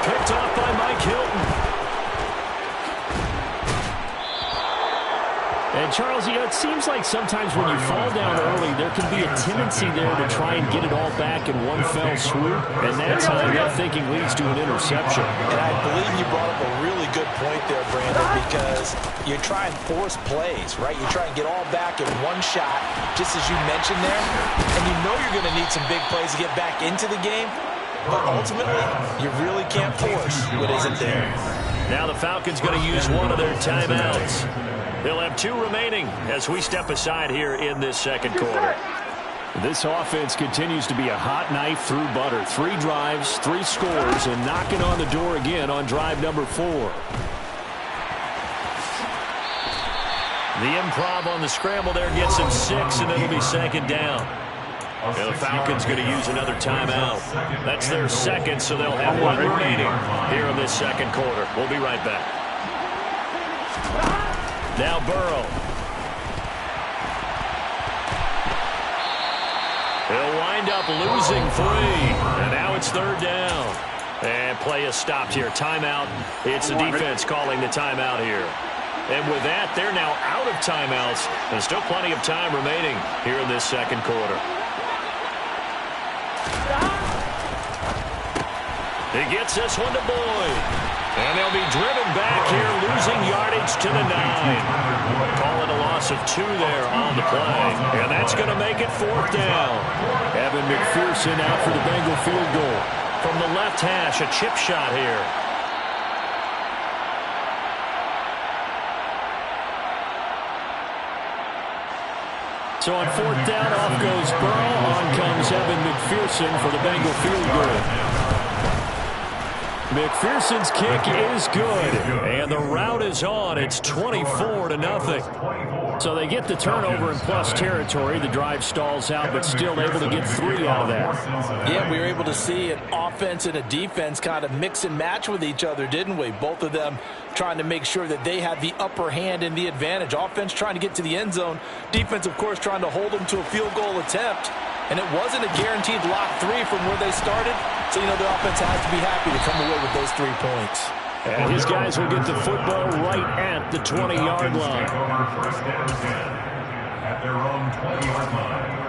Picked off by Mike Hilton. And, Charles, you know, it seems like sometimes when you fall down early, there can be a tendency there to try and get it all back in one fell swoop. And that time, that thinking leads to an interception. And I believe you brought up a really good point there, Brandon, because you try and force plays, right? You try and get all back in one shot, just as you mentioned there. And you know you're going to need some big plays to get back into the game. But ultimately, you really can't force what isn't there. Now the Falcons going to use one of their timeouts. They'll have 2 remaining as we step aside here in this 2nd quarter. This offense continues to be a hot knife through butter. 3 drives, 3 scores, and knocking on the door again on drive number 4. The improv on the scramble there gets him 6, and it'll be 2nd down. And the Falcons going to use another timeout. That's their 2nd, so they'll have 1 remaining here in this 2nd quarter. We'll be right back. Now Burrow. He'll wind up losing 3. And now it's 3rd down. And play is stopped here. Timeout. It's the defense calling the timeout here. And with that, they're now out of timeouts. There's still plenty of time remaining here in this 2nd quarter. He gets this one to Boyd. And they'll be driven back here, losing yardage to the 9. Call it a loss of 2 there on the play. And that's going to make it 4th down. Evan McPherson out for the Bengal field goal. From the left hash, a chip shot here. So on 4th down, off goes Burrow. On comes Evan McPherson for the Bengal field goal. McPherson's kick is good, and the route is on. It's 24-0. So they get the turnover in plus territory. The drive stalls out, but still able to get 3 out of that. Yeah, we were able to see an offense and a defense kind of mix and match with each other, didn't we? Both of them trying to make sure that they had the upper hand and the advantage. Offense trying to get to the end zone. Defense, of course, trying to hold them to a field goal attempt. And it wasn't a guaranteed lock 3 from where they started. So, you know, the offense has to be happy to come away with those 3 points. And his guys will get the football right at the 20-yard line. First and 10 at their own 20-yard line.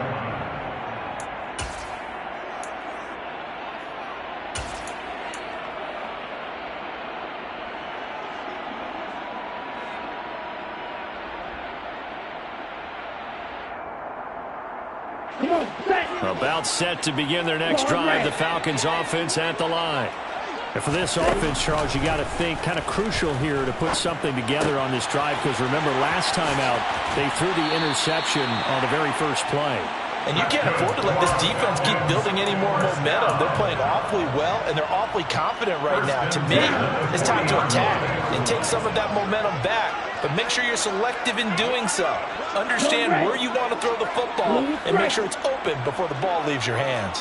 About set to begin their next drive, the Falcons offense at the line. And for this offense, Charles, you got to think kind of crucial here to put something together on this drive, because remember last time out, they threw the interception on the very first play. And you can't afford to let this defense keep building any more momentum. They're playing awfully well, and they're awfully confident right now. To me, it's time to attack and take some of that momentum back. But make sure you're selective in doing so. Understand where you want to throw the football and make sure it's open before the ball leaves your hands.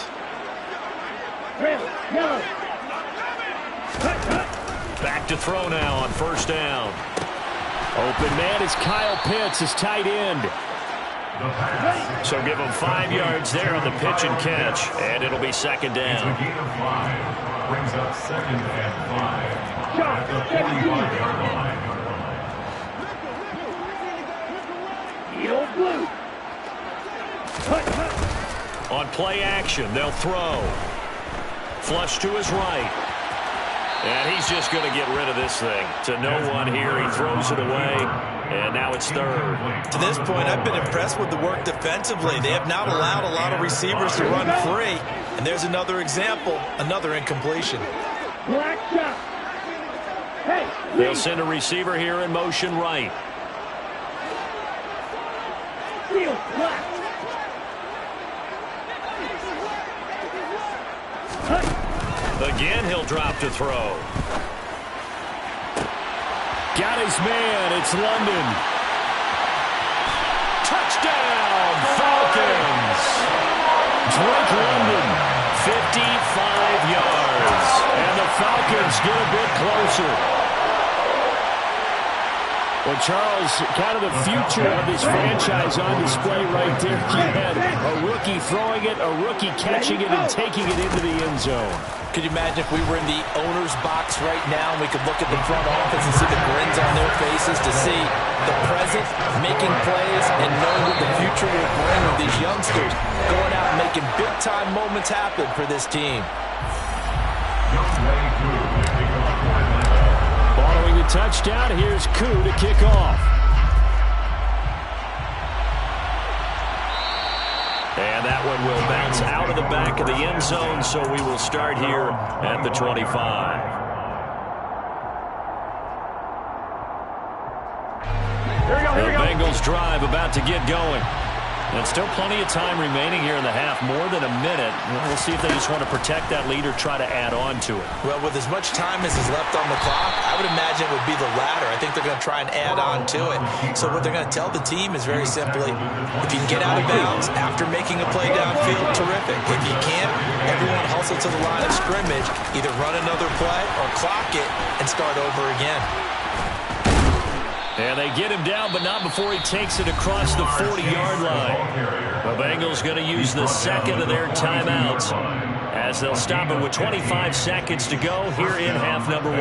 Back to throw now on first down. Open man is Kyle Pitts, his tight end. So give him 5 yards there on the pitch and catch, and it'll be second down. It's a gain of 5. Brings up 2nd and 5. At the 45-yard line. On play action, they'll throw. Flush to his right. And he's just going to get rid of this thing. To no one here, he throws it away, and now it's third. To this point, I've been impressed with the work defensively. They have not allowed a lot of receivers to run free. And there's another example, another incompletion. Black shot. Hey, They'll send a receiver here in motion right. field black. Again, he'll drop to throw. Got his man. It's London. Touchdown, Falcons. Drake London, 55 yards. And the Falcons get a bit closer. Well, Charles, kind of the future of this franchise on display right there. You had a rookie throwing it, a rookie catching it, and taking it into the end zone. Could you imagine if we were in the owner's box right now and we could look at the front office and see the grins on their faces, to see the present making plays and knowing what the future will bring with these youngsters going out and making big-time moments happen for this team. Following the touchdown, here's Koo to kick off. And that one will bounce out of the back of the end zone, so we will start here at the 25. The Bengals drive about to get going. And still plenty of time remaining here in the half, more than a minute. We'll see if they just want to protect that lead or try to add on to it. Well, with as much time as is left on the clock, I would imagine it would be the latter. I think they're going to try and add on to it. So what they're going to tell the team is very simply, if you can get out of bounds after making a play downfield, terrific. If you can't, everyone hustle to the line of scrimmage, either run another play or clock it and start over again. And they get him down, but not before he takes it across the 40-yard line. The Bengals going to use the second of their timeouts as they'll stop it with 25 seconds to go here in half number 1.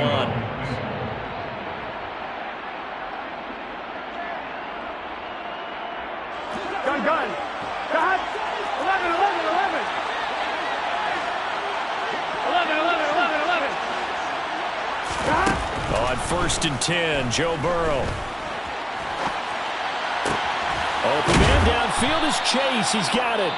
Gun. Cut. 11. 11. On 1st and 10, Joe Burrow. Open man downfield is Chase. He's got it.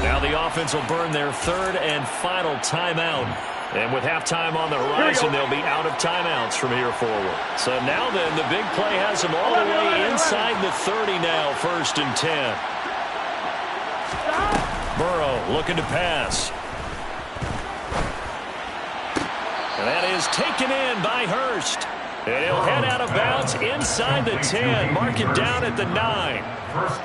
Now the offense will burn their 3rd and final timeout. And with halftime on the horizon, they'll be out of timeouts from here forward. So now then, the big play has them all the way inside the 30 now, 1st and 10. Burrow looking to pass. And that is taken in by Hurst. And he'll head out of bounds inside the 10. Mark it down at the 9.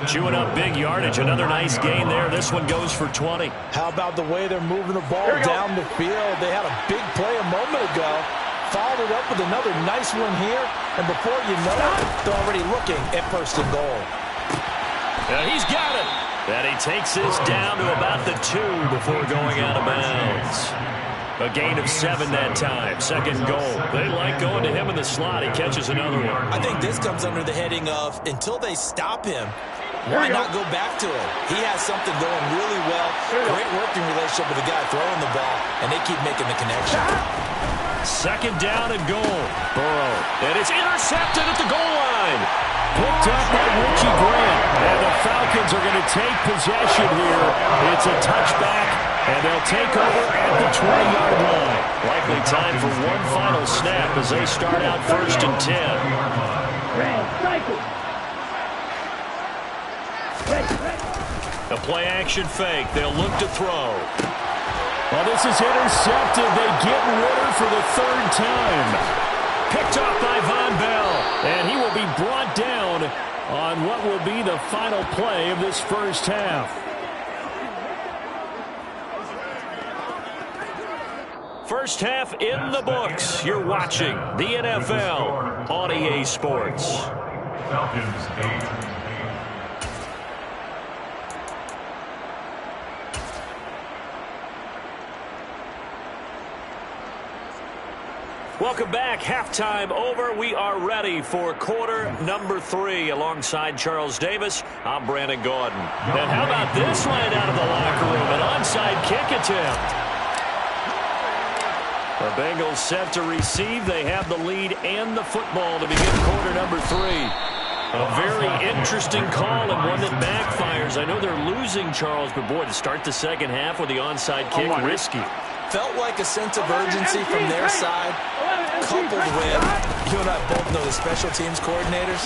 Chewing up big yardage. Another nice gain there. This one goes for 20. How about the way they're moving the ball down the field? They had a big play a moment ago. Followed it up with another nice one here. And before you know it, they're already looking at 1st and goal. And he's got it. And he takes this down to about the 2 before going out of bounds. A gain of 7 that time. 2nd goal. They like going to him in the slot. He catches another one. I think this comes under the heading of, until they stop him, why not go back to it? He has something going really well. Great working relationship with the guy throwing the ball, and they keep making the connection. 2nd down and goal. Burrow. And it's intercepted at the goal line. Picked up by Richie Grant. And the Falcons are going to take possession here. It's a touchback, and they'll take over at the 20-yard line. Likely time for one final snap as they start out 1st and 10. Red, cycle. The play-action fake. They'll look to throw. Well, this is intercepted. They get Ritter for the third time. Picked off by Von Bell. And he will be brought down on what will be the final play of this first half. First half in the books. You're watching the NFL on EA Sports. Falcons 8. Welcome back. Halftime over. We are ready for quarter number 3. Alongside Charles Davis, I'm Brandon Gaudin. And how about this right out of the locker room? An onside kick attempt. The Bengals set to receive. They have the lead and the football to begin quarter number 3. A very interesting call and one that backfires. I know they're losing, Charles, but boy, to start the second half with the onside kick, risky. Felt like a sense of urgency from their side, coupled with, you and I both know the special teams coordinators,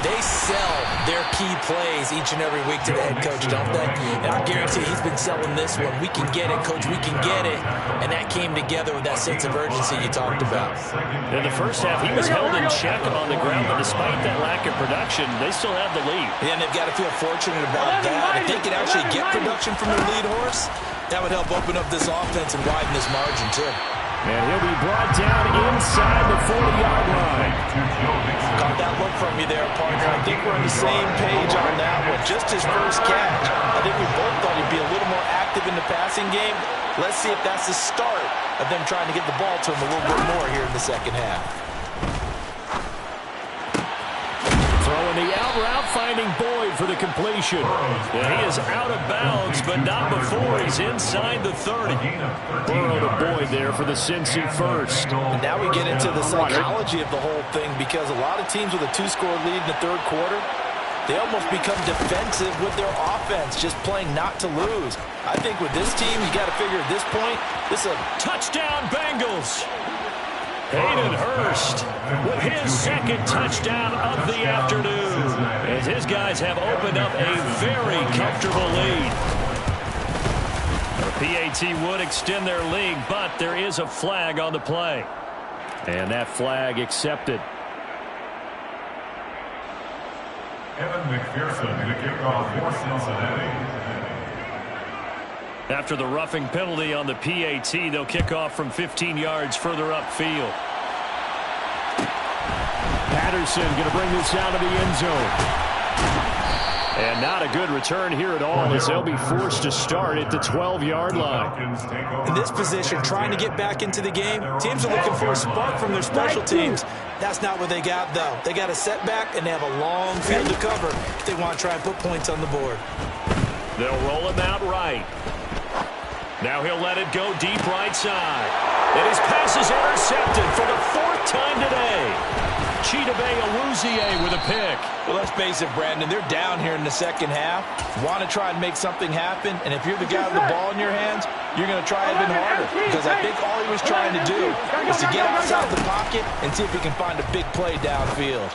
they sell their key plays each and every week to the head coach, don't they? And I guarantee he's been selling this one. We can get it, coach, we can get it. And that came together with that sense of urgency you talked about. In the first half, he was held in check on the ground, but despite that lack of production, they still have the lead. Yeah, and they've got to feel fortunate about that. If they can actually get production from their lead horse, that would help open up this offense and widen this margin, too. And he'll be brought down inside the 40-yard line. Got that look from you there, partner. I think we're on the same page on that one. Just his first catch. I think we both thought he'd be a little more active in the passing game. Let's see if that's the start of them trying to get the ball to him a little bit more here in the second half. Throwing the out route, finding Boyd for the completion. And he is out of bounds, but not before he's inside the 30. Burrow to Boyd there for the Cincy first. And now we get into the psychology of the whole thing, because a lot of teams with a 2-score lead in the third quarter, they almost become defensive with their offense, just playing not to lose. I think with this team, you got to figure at this point, this is a touchdown Bengals. Hayden Hurst with his second touchdown of the afternoon, as his guys have opened up a very comfortable lead. The PAT would extend their lead, but there is a flag on the play. And that flag accepted. Evan McPherson, the kickoff for Cincinnati. After the roughing penalty on the PAT, they'll kick off from 15 yards further upfield. Patterson going to bring this out of the end zone. And not a good return here at all, as they'll be forced to start at the 12-yard line. In this position, trying to get back into the game, teams are looking for a spark from their special teams. That's not what they got, though. They got a setback, and they have a long field to cover if they want to try and put points on the board. They'll roll him out right. Now he'll let it go deep right side. And his pass is intercepted for the 4th time today. Chidobe Awuzie with a pick. Well, let's face it, Brandon, they're down here in the second half. Want to try and make something happen, and if you're the guy with the ball in your hands, you're going to try even harder, because I think all he was trying to do was to get outside the pocket and see if he can find a big play downfield.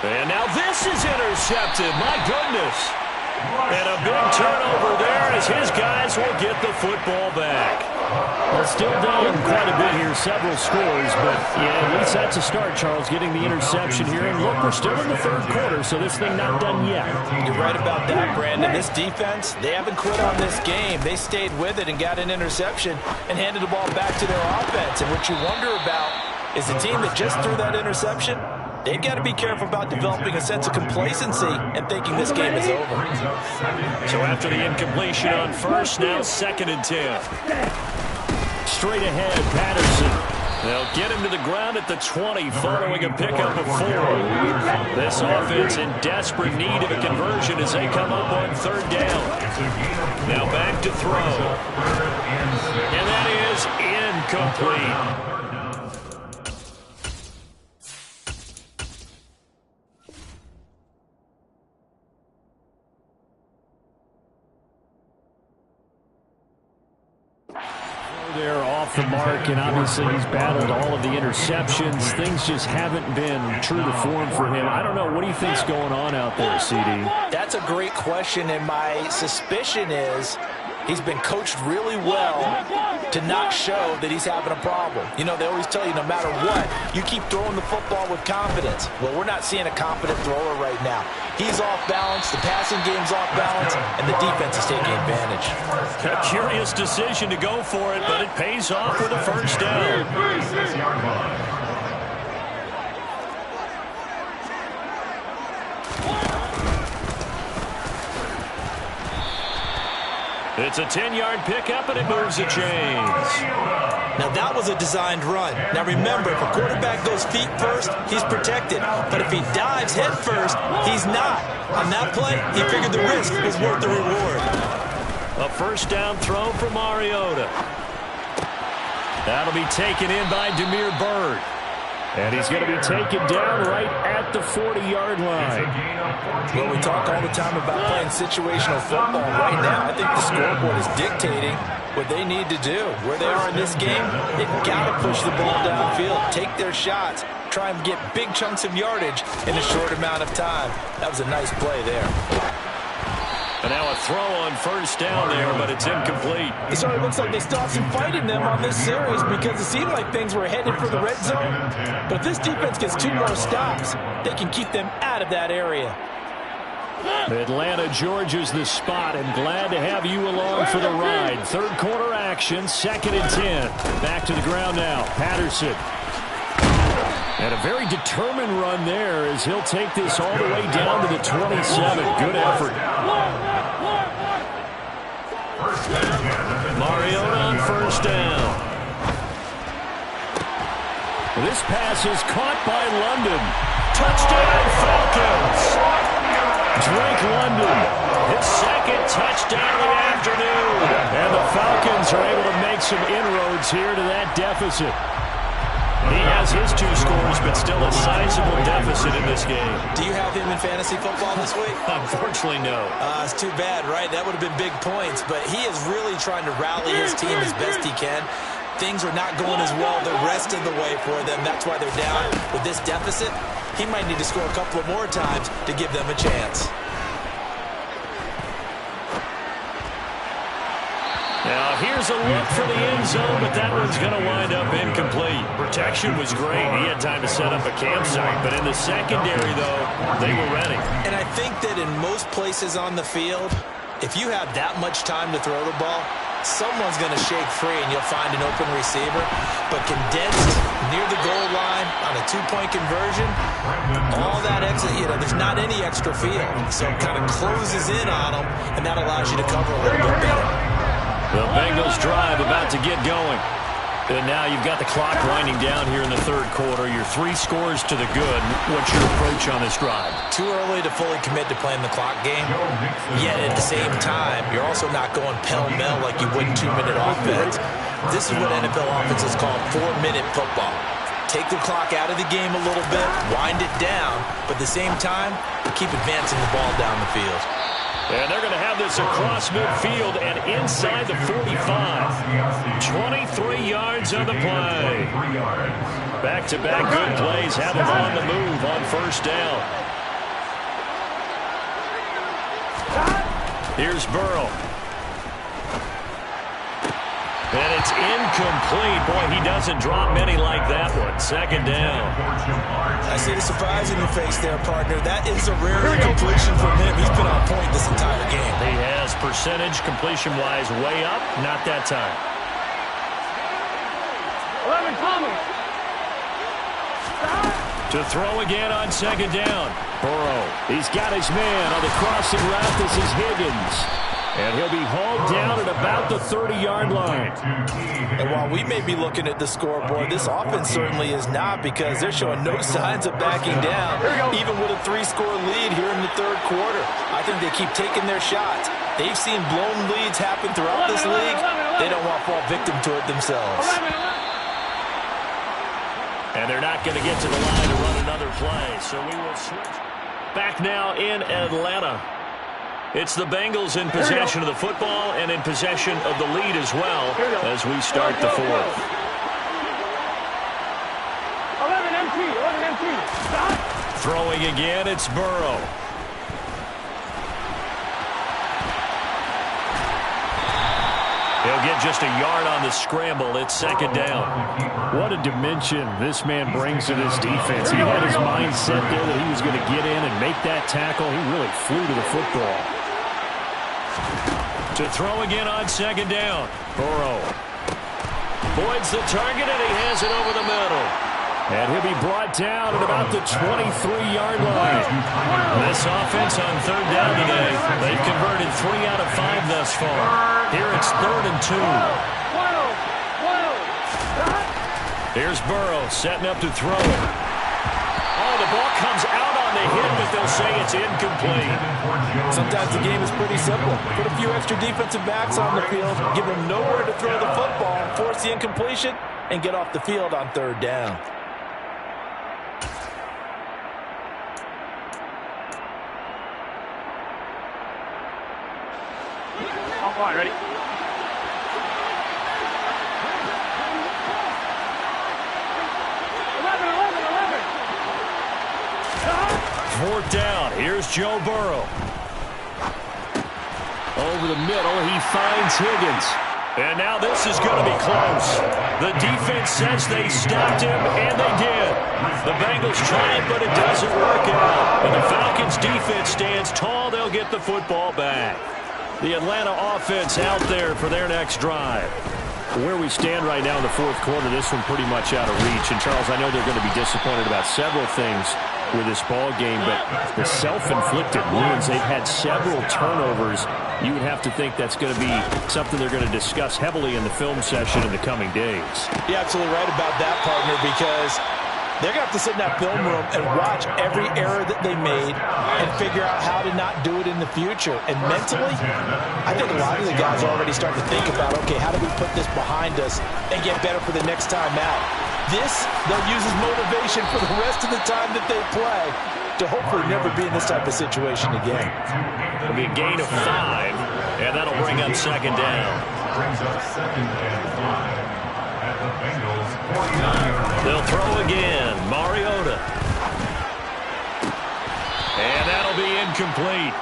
And now this is intercepted. My goodness. And a big turnover there as his guys will get the football back. Well, still down quite a bit here, several scores, but yeah, at least that's a start, Charles, getting the interception here. And look, we're still in the third quarter, so this thing not done yet. You're right about that, Brandon. This defense, they haven't quit on this game. They stayed with it and got an interception and handed the ball back to their offense. And what you wonder about is the team that just threw that interception, they've got to be careful about developing a sense of complacency and thinking this game is over. So after the incompletion on first, now 2nd and 10. Straight ahead, Patterson. They'll get him to the ground at the 20 following a pickup of 4. This offense in desperate need of a conversion as they come up on 3rd down. Now back to throw. And that is incomplete. There off off the mark, and obviously he's battled all of the interceptions. Things just haven't been true to form for him. I don't know. What do you think's going on out there, CD? That's a great question, and my suspicion is he's been coached really well to not show that he's having a problem. You know, they always tell you no matter what, you keep throwing the football with confidence. Well, we're not seeing a confident thrower right now. He's off balance, the passing game's off balance, and the defense is taking advantage. A curious decision to go for it, but it pays off with a first down. It's a 10-yard pickup, and it moves the chains. Now, that was a designed run. Now, remember, if a quarterback goes feet first, he's protected. But if he dives head first, he's not. On that play, he figured the risk was worth the reward. A first down throw for Mariota. That'll be taken in by Damiere Byrd. And he's going to be taken down right at the 40-yard line. Well, we talk all the time about playing situational football. Right now, I think the scoreboard is dictating what they need to do. Where they are in this game, they've got to push the ball downfield, take their shots, try and get big chunks of yardage in a short amount of time. That was a nice play there. And now a throw on first down there, but it's incomplete. It certainly looks like they still have some fight in them on this series because it seemed like things were headed for the red zone. But if this defense gets 2 more stops, they can keep them out of that area. Atlanta, Georgia's the spot, and glad to have you along for the ride. Third quarter action, 2nd and 10. Back to the ground now, Patterson. And a very determined run there as he'll take this all the way down to the 27. Good effort. Mariota on first down. This pass is caught by London. Touchdown, Falcons. Drake London, His second touchdown of the afternoon. and the Falcons are able to make some inroads here to that deficit. He has his 2 scores, but still a sizable deficit in this game. Do you have him in fantasy football this week? Unfortunately, no. It's too bad, right? That would have been big points. But he is really trying to rally his team as best he can. Things are not going as well the rest of the way for them. That's why they're down with this deficit. He might need to score a couple of more times to give them a chance. Now, here's a look for the end zone, but that one's going to wind up incomplete. Protection was great. He had time to set up a campsite, but in the secondary, though, they were ready. And I think that in most places on the field, if you have that much time to throw the ball, someone's going to shake free and you'll find an open receiver. But condensed near the goal line on a 2-point conversion, all that exit, there's not any extra field. So it kind of closes in on them, and that allows you to cover a little bit better. The Bengals drive about to get going. And now you've got the clock winding down here in the third quarter. Your 3 scores to the good. What's your approach on this drive? Too early to fully commit to playing the clock game. Yet at the same time, you're also not going pell-mell like you would in 2-minute offense. This is what NFL offenses call 4-minute football. Take the clock out of the game a little bit, wind it down, but at the same time, keep advancing the ball down the field. And they're going to have this across midfield and inside the 45. 23 yards on the play. Back-to-back good plays have them on the move on first down. Here's Burrow. And it's incomplete. Boy, he doesn't drop many like that one. Second down. I see the surprise in your face there, partner. That is a rare completion from him. He's been on point this entire game. He has percentage completion-wise way up. Not that time. 11 coming. To throw again on second down. Burrow, he's got his man on the crossing route. This is Higgins. And he'll be hauled down at about the 30-yard line. And while we may be looking at the scoreboard, this offense certainly is not, because they're showing no signs of backing down, even with a 3-score lead here in the third quarter. I think they keep taking their shots. They've seen blown leads happen throughout this league. They don't want to fall victim to it themselves. And they're not going to get to the line to run another play, so we will switch. Back now in Atlanta. It's the Bengals in possession of the football and in possession of the lead as well as we start the fourth. 11 MT. Stop. Throwing again, it's Burrow. He'll get just a yard on the scramble. It's second down. What a dimension this man brings to this defense. He had his mind set there that he was going to get in and make that tackle. He really flew to the football. To throw again on second down. Burrow avoids the target, and he has it over the middle. And he'll be brought down at about the 23-yard line. This offense on third down today, they've converted 3 out of 5 thus far. Here it's 3rd and 2. Here's Burrow setting up to throw it. Oh, the ball comes out on the hit, but they'll say it's incomplete. Sometimes the game is pretty simple. Put a few extra defensive backs on the field, give them nowhere to throw the football, force the incompletion, and get off the field on third down. All right, ready? Fourth down. Here's Joe Burrow. Over the middle, he finds Higgins. And now this is going to be close. The defense says they stopped him, and they did. The Bengals tried, but it doesn't work out. And the Falcons' defense stands tall. They'll get the football back. The Atlanta offense out there for their next drive. Where we stand right now in the fourth quarter, this one pretty much out of reach. And, Charles, I know they're going to be disappointed about several things with this ball game, but the self-inflicted wounds, they've had several turnovers. You would have to think that's going to be something they're going to discuss heavily in the film session in the coming days. You're absolutely right about that, partner, because they're going to have to sit in that film room and watch every error that they made and figure out how to not do it in the future. And mentally, I think a lot of the guys are already starting to think about, okay, how do we put this behind us and get better for the next time out? This, they'll use as motivation for the rest of the time that they play to hopefully never be in this type of situation again. It'll be a gain of 5, and that'll bring up second down. Brings up second and 5 at the Bengals 49. They'll throw again. Mariota. And that'll be incomplete.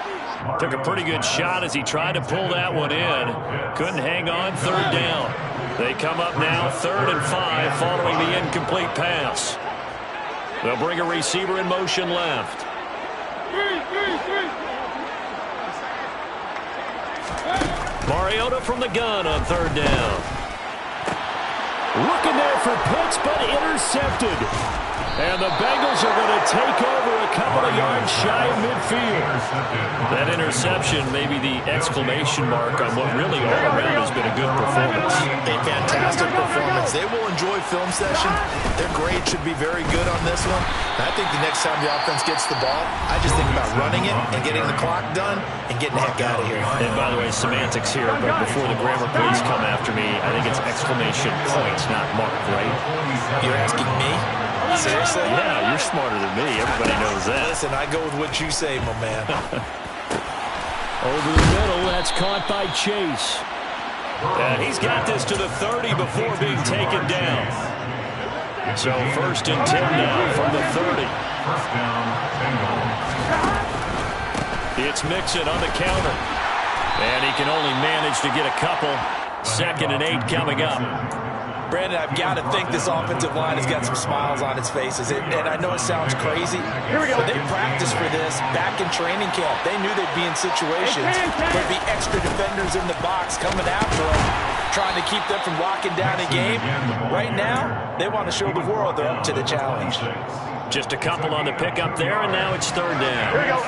Took a pretty good shot as he tried to pull that one in. Couldn't hang on. Third down. They come up now 3rd and 5 following the incomplete pass. They'll bring a receiver in motion left. Mariota from the gun on third down. Looking there for Pitts, but intercepted. And the Bengals are going to take over a couple of yards shy of midfield. That interception may be the exclamation mark on what really all around has been a good performance. A fantastic performance. They will enjoy film session. Their grade should be very good on this one. And I think the next time the offense gets the ball, I just think about running it and getting the clock done and getting the heck out of here. And by the way, semantics here, but before the grammar police come after me, I think it's exclamation points, not mark, right? You're asking me? Seriously? Yeah, you're smarter than me. Everybody knows that. Listen, I go with what you say, my man. Over the middle, that's caught by Chase. And he's got this to the 30 before being taken down. So 1st and 10 now from the 30. First down, Bengals. It's Mixon on the counter. And he can only manage to get a couple. 2nd and 8 coming up. Brandon, I've got to think this offensive line has got some smiles on its faces. And I know it sounds crazy, but they practiced for this back in training camp. They knew they'd be in situations where there'd be extra defenders in the box coming after them, trying to keep them from locking down a game. Right now, they want to show the world they're up to the challenge. Just a couple on the pickup there, and now it's 3rd down. Here we go.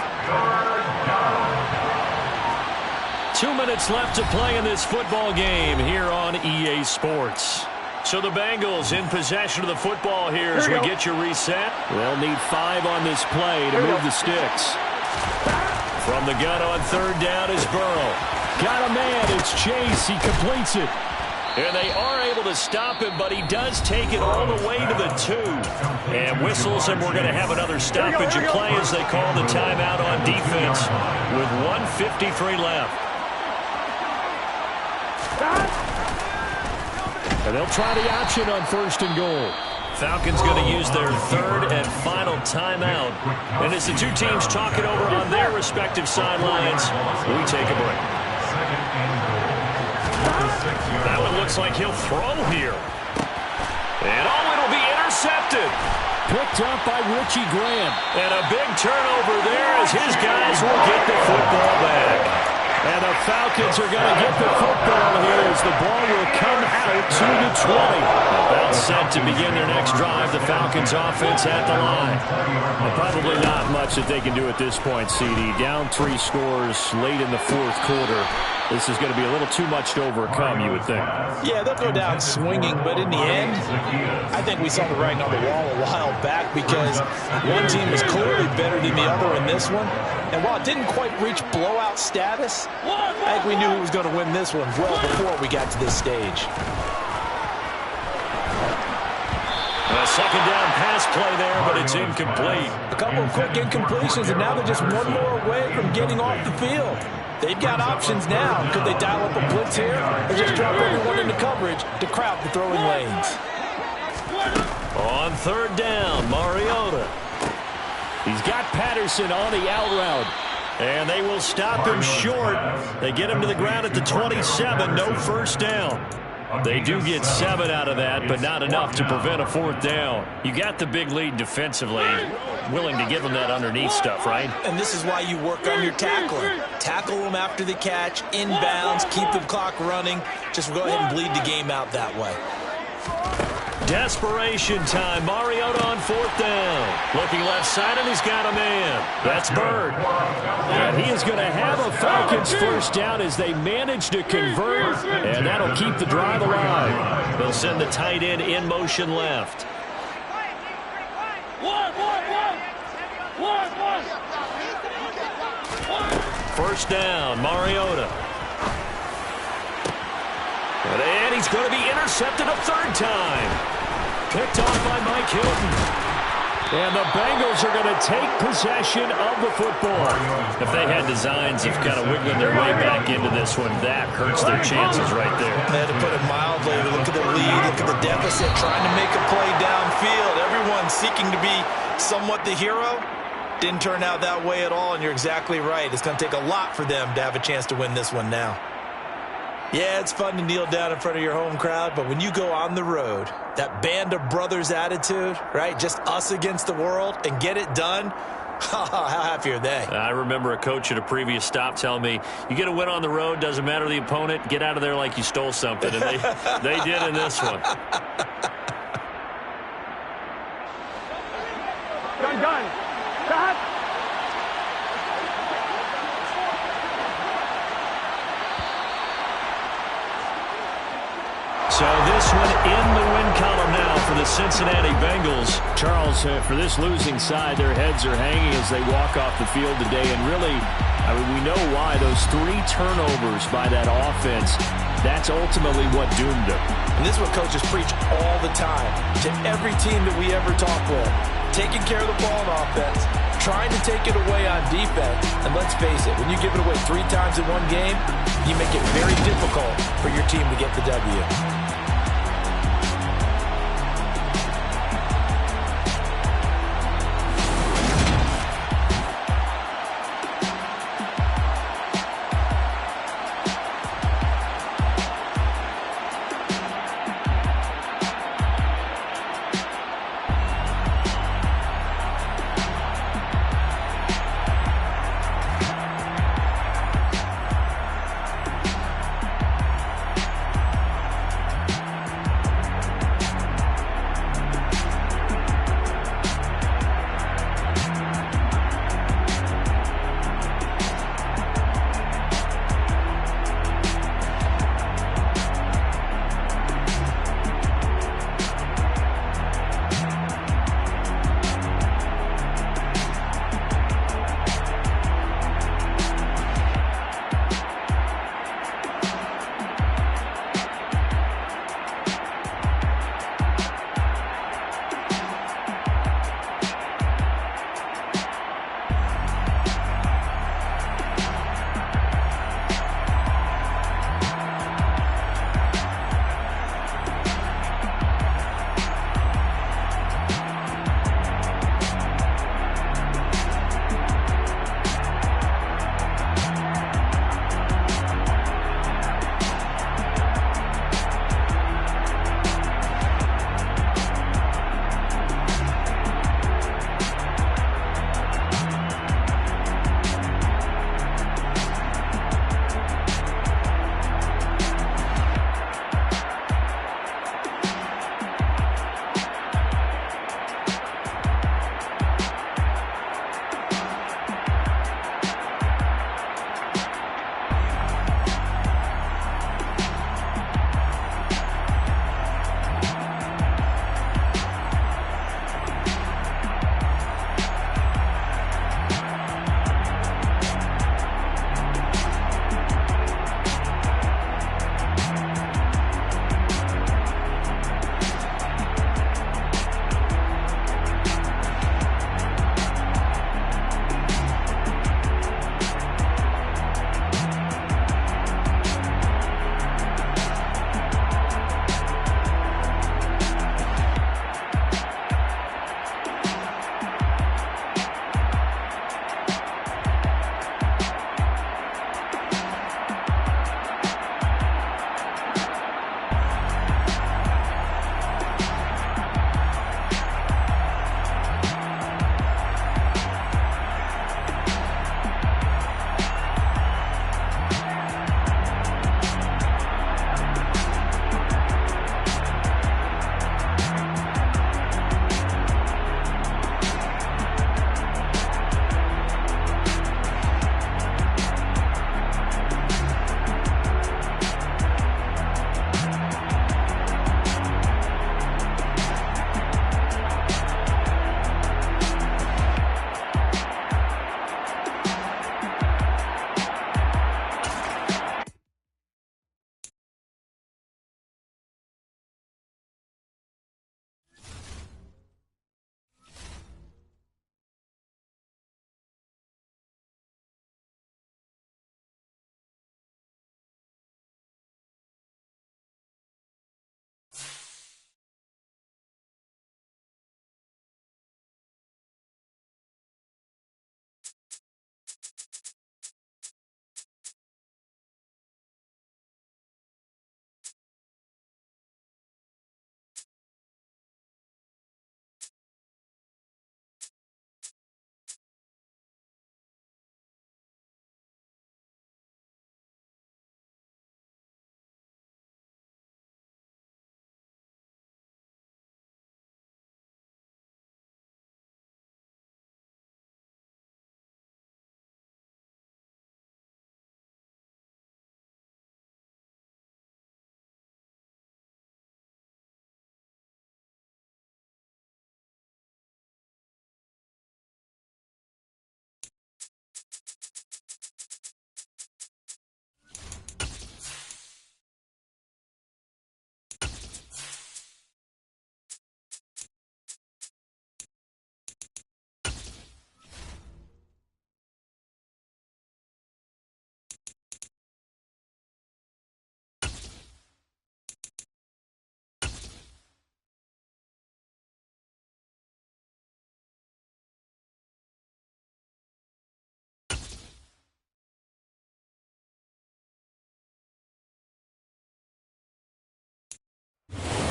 2 minutes left to play in this football game here on EA Sports. So the Bengals in possession of the football here as we get your reset. They'll need 5 on this play to move the sticks. From the gun on 3rd down is Burrow. Got a man. It's Chase. He completes it. And they are able to stop him, but he does take it all the way to the 2. And whistles, and we're going to have another stoppage in play as they call the timeout on defense. with 1:53 left. And they'll try the option on 1st and goal. Falcons going to use their 3rd and final timeout. And as the two teams talk it over on their respective sidelines, we take a break. That one looks like he'll throw here. And it'll be intercepted. Picked up by Richie Graham. And a big turnover there as his guys will get the football back. And the Falcons are going to get the football here as the ball will come out to the 20. About set to begin their next drive. The Falcons offense at the line. Well, probably not much that they can do at this point, CD. Down 3 scores late in the 4th quarter. This is going to be a little too much to overcome, you would think. Yeah, they'll go down swinging, but in the end, I think we saw the writing on the wall a while back because one team was clearly better than the other in this one. And while it didn't quite reach blowout status, I think we knew who was going to win this one well before we got to this stage. A second down pass play there, but it's incomplete. A couple of quick incompletions, and now they're just one more away from getting off the field. They've got options now. Could they dial up a blitz here or just drop everyone into coverage to crowd the throwing lanes? On 3rd down, Mariota. He's got Patterson on the out route. And they will stop him short. They get him to the ground at the 27. No 1st down. They do get 7 out of that, but not enough to prevent a 4th down. You got the big lead defensively. Willing to give them that underneath stuff, right? And this is why you work on your tackling. Tackle them after the catch, inbounds, keep the clock running. Just go ahead and bleed the game out that way. Desperation time. Mariota on 4th down. Looking left side, and he's got a man. That's Bird. And he is going to have a Falcons 1st down as they manage to convert, and that'll keep the drive alive. They'll send the tight end in motion left. First down, Mariota. And he's going to be intercepted a 3rd time. Picked off by Mike Hilton. And the Bengals are going to take possession of the football. If they had designs of kind of wiggling their way back into this one, that hurts their chances right there. They had to put it mildly. Look at the lead, look at the deficit, trying to make a play downfield. Everyone seeking to be somewhat the hero. Didn't turn out that way at all, and you're exactly right. It's going to take a lot for them to have a chance to win this one now. Yeah, it's fun to kneel down in front of your home crowd, but when you go on the road, that band of brothers attitude, right, just us against the world, and get it done, how happy are they? I remember a coach at a previous stop telling me, you get a win on the road, doesn't matter the opponent, get out of there like you stole something, and they did in this one. Gun. Stop. So this one in the win column now for the Cincinnati Bengals. Charles, for this losing side, their heads are hanging as they walk off the field today. And really, I mean, we know why. Those 3 turnovers by that offense, that's ultimately what doomed them. And this is what coaches preach all the time to every team that we ever talk with. Taking care of the ball on offense, trying to take it away on defense. And let's face it, when you give it away 3 times in one game, you make it very difficult for your team to get the W.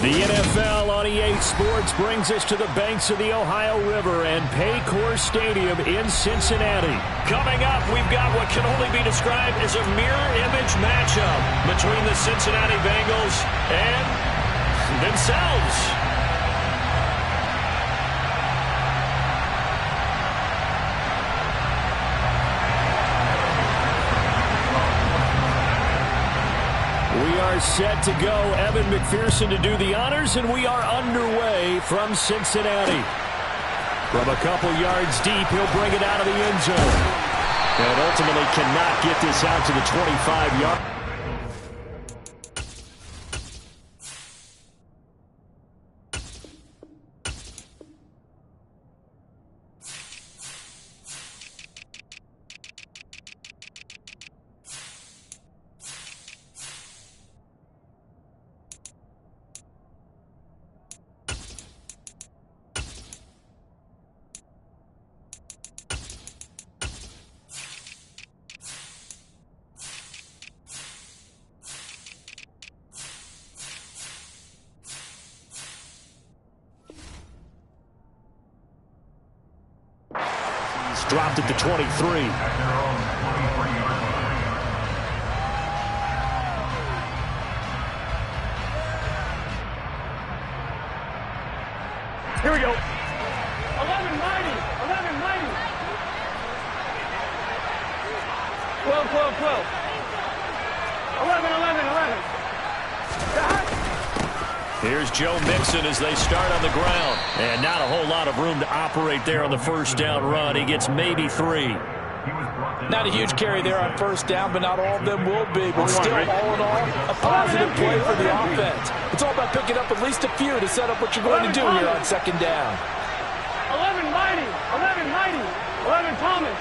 The NFL on EA Sports brings us to the banks of the Ohio River and Paycor Stadium in Cincinnati. Coming up, we've got what can only be described as a mirror image matchup between the Cincinnati Bengals and themselves. We are set to go. Evan McPherson to do the honors, and we are underway from Cincinnati. From a couple yards deep, he'll bring it out of the end zone. And ultimately cannot get this out to the 25-yard. Dropped at the 23. At their own 23-yard line. Here we go. 11 mighty. 11 mighty. 12, 12, 12. 11, 11, 11. Here's Joe Mixon as they start on the ground. And not a whole lot of room to operate there on the first down run. He gets maybe 3. Not a huge carry there on first down, but not all of them will be. But still, all in all, a positive play for the offense. It's all about picking up at least a few to set up what you're going to do here on second down. 11 mighty. 11 mighty. 11 Thomas.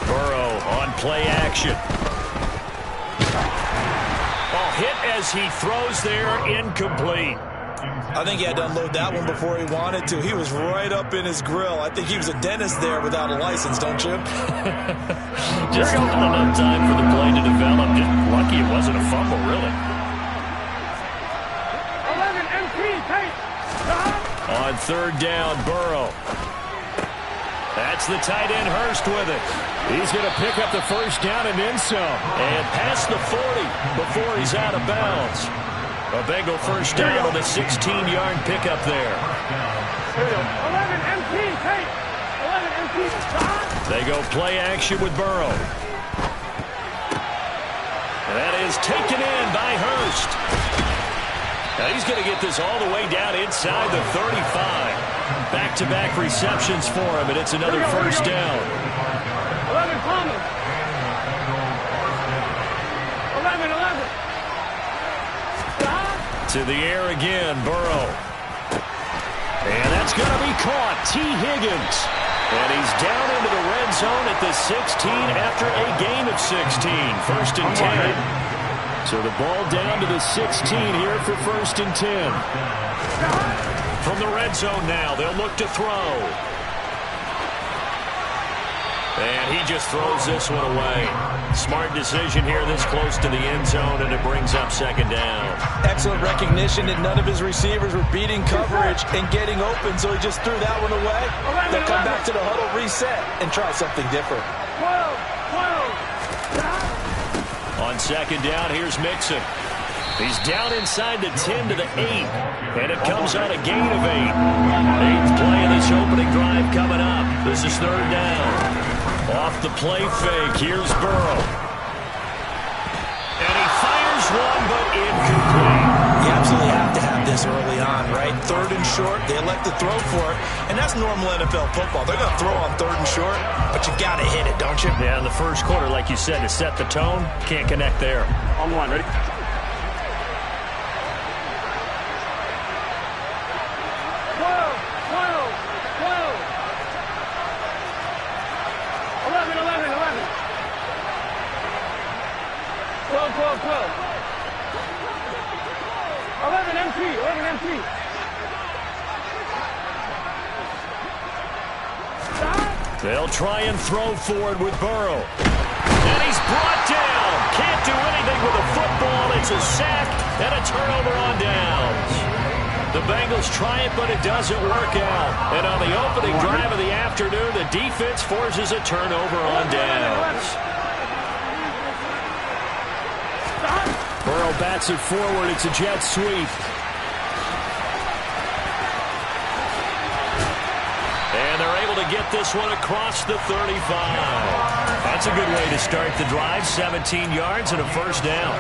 Burrow on play action. Hit as he throws there, incomplete. I think he had to unload that one before he wanted to. He was right up in his grill. I think he was a dentist there without a license, don't you? Just not enough time for the play to develop. Just lucky it wasn't a fumble, really. 11 MP, Tate. On third down, Burrow. That's the tight end, Hurst, with it. He's going to pick up the first down and then some. And past the 40 before he's out of bounds. A Bengal first down on the 16-yard pickup there. 11 MP, Tate. 11 MP. They go play action with Burrow. That is taken in by Hurst. Now he's going to get this all the way down inside the 35. Back-to-back receptions for him, and it's another first down. 11 Thomas. 11, 11. To the air again, Burrow. And that's going to be caught. T. Higgins. And he's down into the red zone at the 16 after a gain of 16. First and 10. So the ball down to the 16 here for first and 10. From the red zone now, they'll look to throw. And he just throws this one away. Smart decision here this close to the end zone, and it brings up second down. Excellent recognition that none of his receivers were beating coverage and getting open, so he just threw that one away. They'll come back to the huddle, reset, and try something different. 12, 12. On second down, here's Mixon. He's down inside the 10 to the 8, and it comes on a gain of 8. 8th play of this opening drive coming up. This is third down. Off the play fake, here's Burrow. And he fires one, but incomplete. You absolutely have to have this early on, right? Third and short, they elect to throw for it, and that's normal NFL football. They're going to throw on third and short, but you got to hit it, don't you? Yeah, in the first quarter, like you said, to set the tone, can't connect there. On one, ready? 12, 12. 11 MP, 11 MP. They'll try and throw forward with Burrow. And he's brought down. Can't do anything with a football. It's a sack and a turnover on downs. The Bengals try it, but it doesn't work out. And on the opening drive of the afternoon, the defense forces a turnover on downs. Burrow bats it forward. It's a jet sweep. And they're able to get this one across the 35. That's a good way to start the drive. 17 yards and a first down.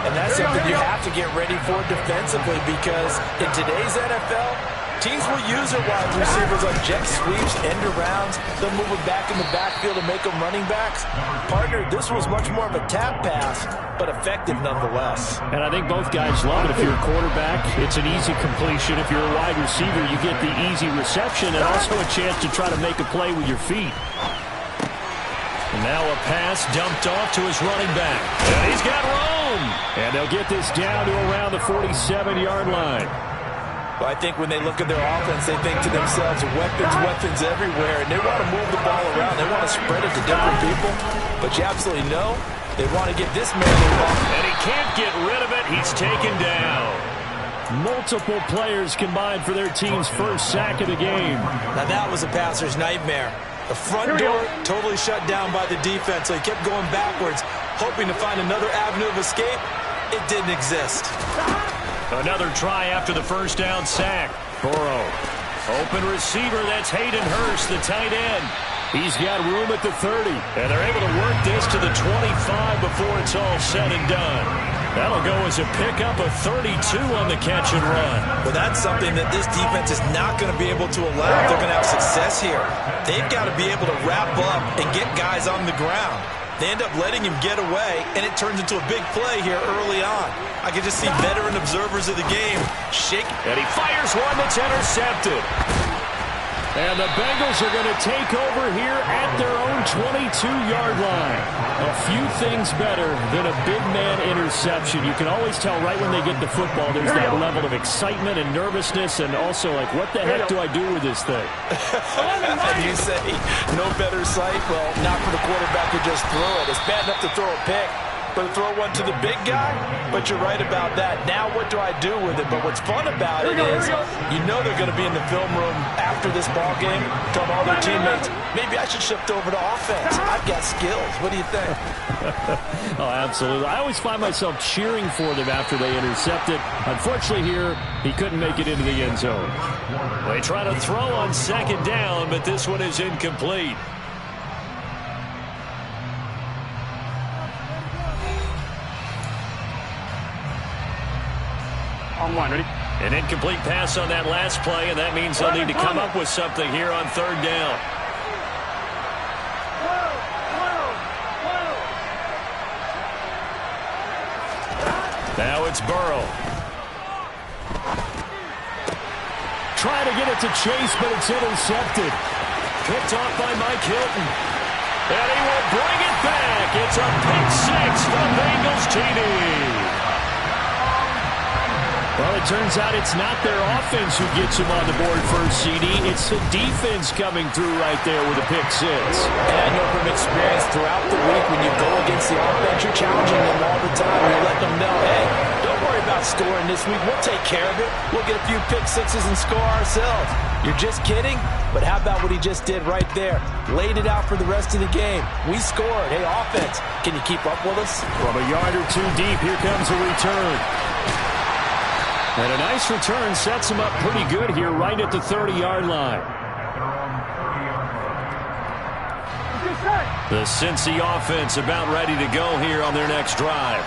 And that's something you have to get ready for defensively, because in today's NFL, teams will use their wide receivers on jet sweeps, end arounds. They'll move them back in the backfield and make them running backs. Partner, this was much more of a tap pass, but effective nonetheless. And I think both guys love it. If you're a quarterback, it's an easy completion. If you're a wide receiver, you get the easy reception and also a chance to try to make a play with your feet. And now a pass dumped off to his running back. And he's got room. And they'll get this down to around the 47-yard line. Well, I think when they look at their offense, they think to themselves, weapons everywhere, and they want to move the ball around. They want to spread it to different people. But you absolutely know they want to get this man involved. And he can't get rid of it. He's taken down. Multiple players combined for their team's first sack of the game. Now that was a passer's nightmare. The front door totally shut down by the defense, so he kept going backwards, hoping to find another avenue of escape. It didn't exist. Another try after the first down sack. Burrow. Open receiver, that's Hayden Hurst, the tight end. He's got room at the 30. And they're able to work this to the 25 before it's all said and done. That'll go as a pickup of 32 on the catch and run. But that's something that this defense is not going to be able to allow if they're going to have success here. They've got to be able to wrap up and get guys on the ground. They end up letting him get away, and it turns into a big play here early on. I can just see veteran observers of the game shake. And he fires one that's intercepted. And the Bengals are going to take over here at their own 22-yard line. A few things better than a big man interception. You can always tell right when they get the football, there's that level of excitement and nervousness, and also like, what the heck do I do with this thing? And you say, no better sight? Well, not for the quarterback to just throw it. It's bad enough to throw a pick, but to throw one to the big guy? But you're right about that. Now what do I do with it? But what's fun about it is you know they're going to be in the film room after this ball game, telling all their teammates, maybe I should shift over to offense. I've got skills. What do you think? Oh, absolutely. I always find myself cheering for them after they intercept it. Unfortunately here, he couldn't make it into the end zone. They try to throw on second down, but this one is incomplete. On one, ready? An incomplete pass on that last play, and that means they'll need to come up with something here on third down. Now it's Burrow. Trying to get it to Chase, but it's intercepted. Picked off by Mike Hilton. And he will bring it back. It's a pick six for Bengals TD. Well, it turns out it's not their offense who gets them on the board first, CD. It's the defense coming through right there with a pick six. And I know from experience throughout the week, when you go against the offense, you're challenging them all the time. You're letting them know, hey, don't worry about scoring this week. We'll take care of it. We'll get a few pick sixes and score ourselves. You're just kidding? But how about what he just did right there? Laid it out for the rest of the game. We scored. Hey, offense, can you keep up with us? From a yard or two deep, here comes a return. And a nice return sets him up pretty good here right at the 30-yard line. The Cincy offense about ready to go here on their next drive.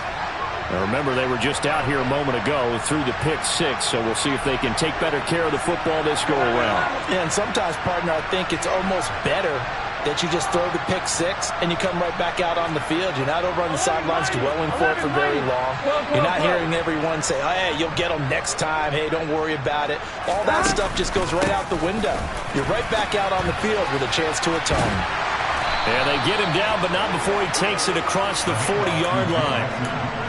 Now remember, they were just out here a moment ago through the pick six, so we'll see if they can take better care of the football this go-around. Yeah, and sometimes, partner, I think it's almost better that you just throw the pick six and you come right back out on the field. You're not over on the sidelines dwelling for it for very long. You're not hearing everyone say, oh, hey, you'll get them next time. Hey, don't worry about it. All that stuff just goes right out the window. You're right back out on the field with a chance to atone. And they get him down, but not before he takes it across the 40-yard line.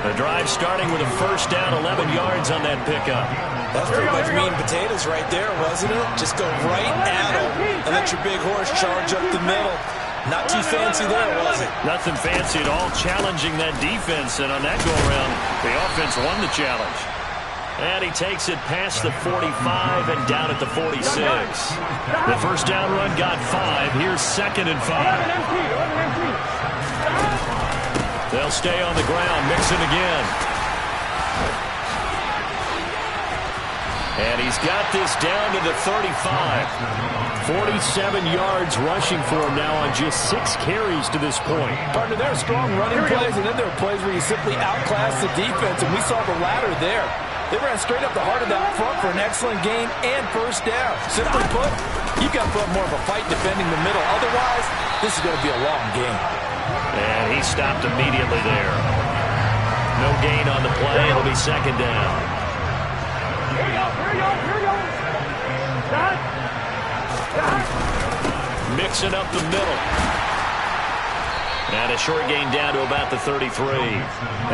The drive starting with a first down, 11 yards on that pickup. That's pretty much meat and potatoes right there, wasn't it? Just go right at him and let your big horse charge up the middle. Not too fancy there, was it? Nothing fancy at all, challenging that defense, and on that go-around, the offense won the challenge. And he takes it past the 45 and down at the 46. The first down run got 5. Here's 2nd and 5. They'll stay on the ground, mixing again. And he's got this down to the 35. 47 yards rushing for him now on just 6 carries to this point. Partner, there are strong running plays, and then there are plays where you simply outclass the defense, and we saw the latter there. They ran straight up the heart of that front for an excellent gain and first down. Simply put, you've got to put more of a fight defending the middle. Otherwise, this is going to be a long game. And he stopped immediately there. No gain on the play. It'll be 2nd down. Here we go. Mixing up the middle. And a short gain down to about the 33.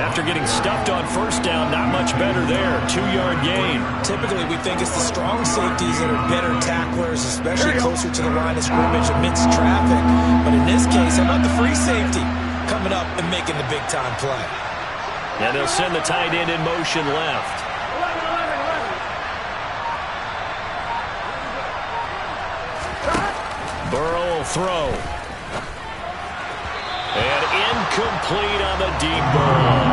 After getting stuffed on first down, not much better there. 2-yard gain. Typically, we think it's the strong safeties that are better tacklers, especially closer to the line of scrimmage amidst traffic. But in this case, how about the free safety coming up and making the big-time play? And they'll send the tight end in motion left. Burrow will throw. And incomplete on the deep ball.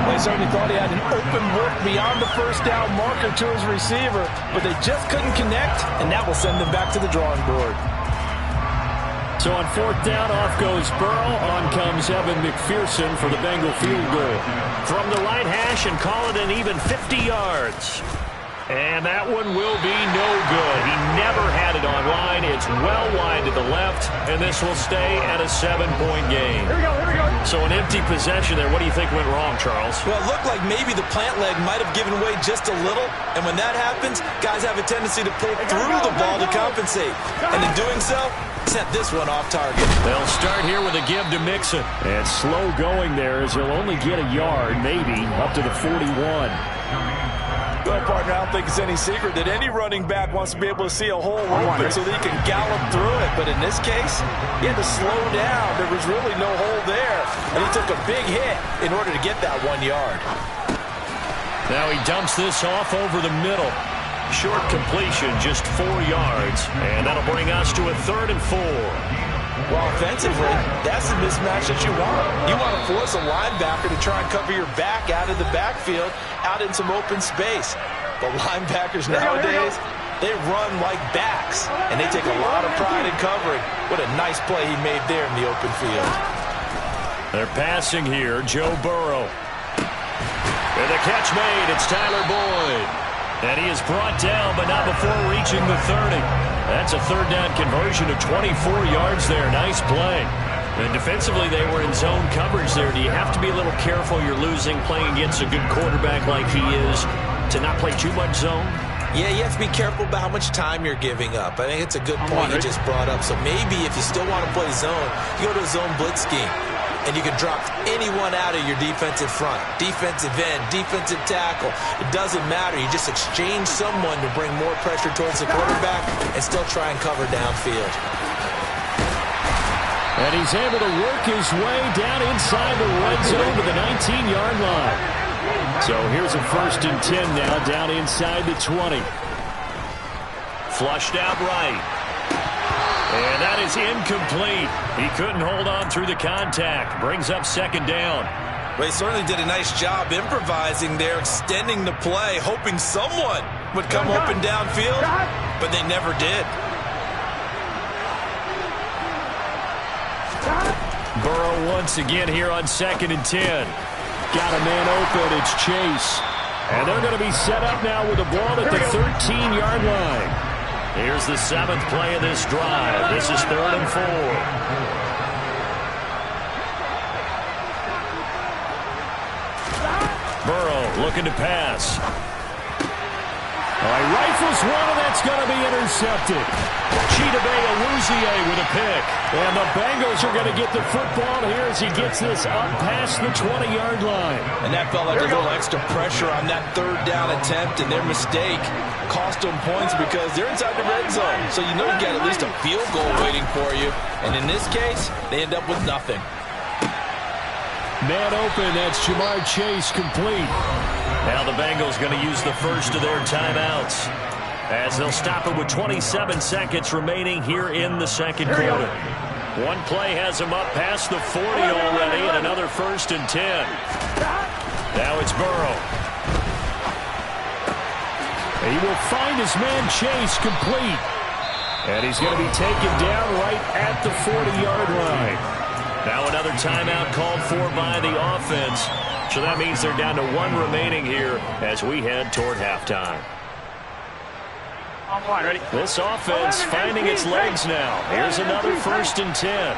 They certainly thought he had an open look beyond the first down marker to his receiver, but they just couldn't connect, and that will send them back to the drawing board. So on 4th down, off goes Burrow. On comes Evan McPherson for the Bengal field goal. From the right hash and call it an even 50 yards. And that one will be no good. He never had it online. It's well wide to the left, and this will stay at a 7-point game. Here we go. So an empty possession there. What do you think went wrong, Charles? Well, it looked like maybe the plant leg might have given way just a little, and when that happens, guys have a tendency to pull through the ball to compensate. And in doing so, sent this one off target. They'll start here with a give to Mixon. And slow going there as he'll only get a yard, maybe, up to the 41. Well, partner, I don't think it's any secret that any running back wants to be able to see a hole open so that he can gallop through it. But in this case, he had to slow down. There was really no hole there. And he took a big hit in order to get that 1 yard. Now he dumps this off over the middle. Short completion, just 4 yards. And that'll bring us to a 3rd and 4. Well, offensively, that's the mismatch that you want. You want to force a linebacker to try and cover your back out of the backfield, out in some open space. But linebackers nowadays, they run like backs, and they take a lot of pride in covering. What a nice play he made there in the open field. They're passing here, Joe Burrow. And the catch made, it's Tyler Boyd. And he is brought down, but not before reaching the 30. That's a 3rd down conversion of 24 yards there. Nice play. And defensively, they were in zone coverage there. Do you have to be a little careful? You're losing, playing against a good quarterback like he is, to not play too much zone? Yeah, you have to be careful about how much time you're giving up. I think it's a good point you just brought up. So maybe if you still want to play zone, you go to a zone blitz scheme. And you can drop anyone out of your defensive front, defensive end, defensive tackle. It doesn't matter. You just exchange someone to bring more pressure towards the quarterback and still try and cover downfield. And he's able to work his way down inside the red zone to the 19-yard line. So here's a 1st and 10 now, down inside the 20. Flushed out right. And that is incomplete. He couldn't hold on through the contact. Brings up 2nd down. Well, he certainly did a nice job improvising there, extending the play, hoping someone would come open downfield, but they never did. Burrow once again here on 2nd and 10. Got a man open. It's Chase. And they're going to be set up now with the ball at the 13-yard line. Here's the 7th play of this drive. This is 3rd and 4. Burrow looking to pass. He rifles one, and that's going to be intercepted. with a pick. And the Bengals are going to get the football here as he gets this up past the 20-yard line. And that felt like a little extra pressure on that third down attempt, and their mistake cost them points because they're inside the red zone. So you know you got at least a field goal waiting for you. And in this case, they end up with nothing. Man open, that's Jamar Chase complete. Now the Bengals going to use the first of their timeouts as they'll stop it with 27 seconds remaining here in the second quarter. One play has them up past the 40 already, and another 1st and 10. Now it's Burrow. He will find his man Chase complete. And he's going to be taken down right at the 40-yard line. Now another timeout called for by the offense. So that means they're down to one remaining here as we head toward halftime. Ready? This offense finding its legs now. Here's another 1st and 10.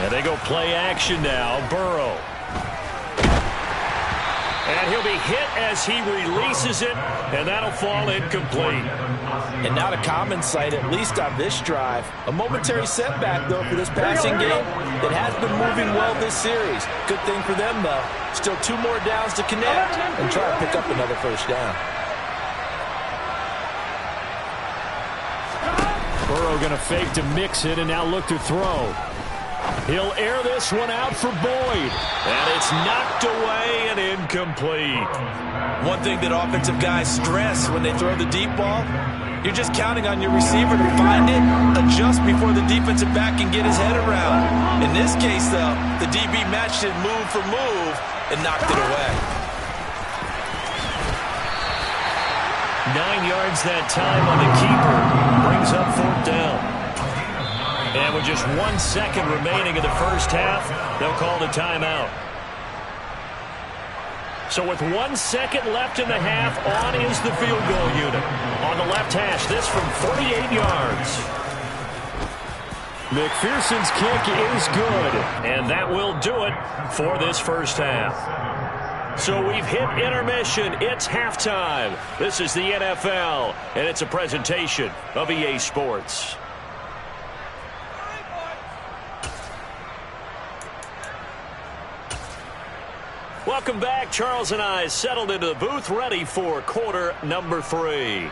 And they go play action now. Burrow. And he'll be hit as he releases it, and that'll fall incomplete. And not a common sight, at least on this drive. A momentary setback, though, for this passing game that has been moving well this series. Good thing for them, though. Still 2 more downs to connect and try to pick up another 1st down. Burrow going to fake to mix it and now look to throw. He'll air this one out for Boyd. And it's knocked away and incomplete. One thing that offensive guys stress when they throw the deep ball, you're just counting on your receiver to find it, adjust before the defensive back can get his head around. In this case, though, the DB matched it move for move and knocked it away. 9 yards that time on the keeper. Brings up 4th down. And with just 1 second remaining in the first half, they'll call the timeout. So with 1 second left in the half, on is the field goal unit. On the left hash, this from 48 yards. McPherson's kick is good. And that will do it for this first half. So we've hit intermission. It's halftime. This is the NFL, and it's a presentation of EA Sports. Welcome back. Charles and I settled into the booth, ready for quarter number 3.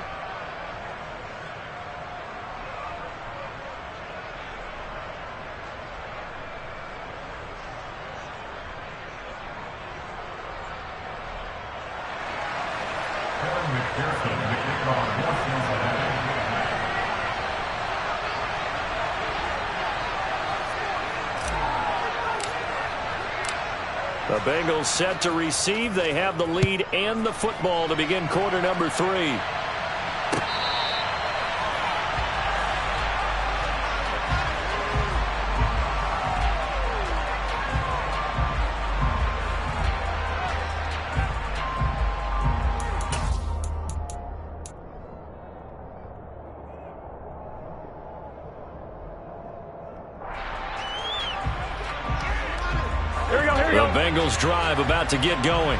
The Bengals set to receive. They have the lead and the football to begin quarter number 3. Bengals drive about to get going.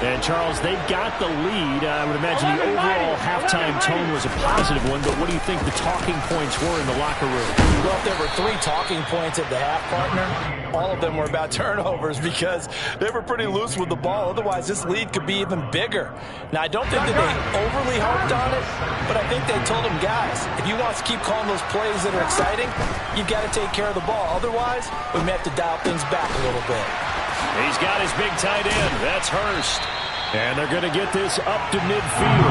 And, Charles, they've got the lead. I would imagine the overall halftime tone was a positive one, but what do you think the talking points were in the locker room? Well, if there were 3 talking points at the half, partner, all of them were about turnovers because they were pretty loose with the ball. Otherwise, this lead could be even bigger. Now, I don't think that they overly harped on it, but I think they told them, guys, if you want to keep calling those plays that are exciting, you've got to take care of the ball. Otherwise, we may have to dial things back a little bit. He's got his big tight end. That's Hurst. And they're going to get this up to midfield.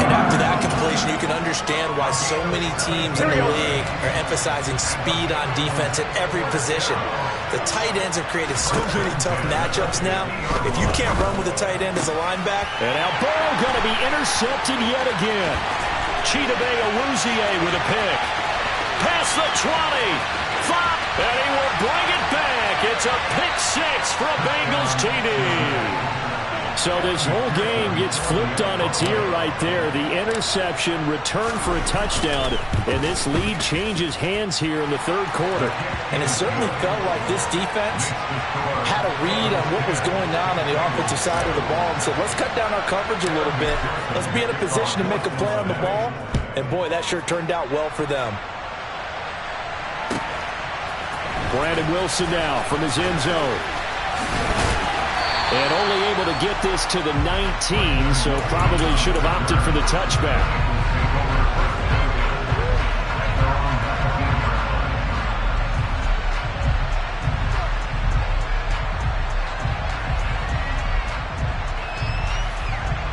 And after that completion, you can understand why so many teams in the league are emphasizing speed on defense at every position. The tight ends have created so many tough matchups now. If you can't run with a tight end as a linebacker. And now Burrow going to be intercepted yet again. with a pick. Past the 20. Flop. And he will bring it back. It's a pick 6 for a Bengals TD. So this whole game gets flipped on its ear right there. The interception, return for a touchdown, and this lead changes hands here in the third quarter. And it certainly felt like this defense had a read on what was going on the offensive side of the ball and said, let's cut down our coverage a little bit. Let's be in a position to make a play on the ball. And, boy, that sure turned out well for them. Brandon Wilson now from his end zone. And only able to get this to the 19, so probably should have opted for the touchback.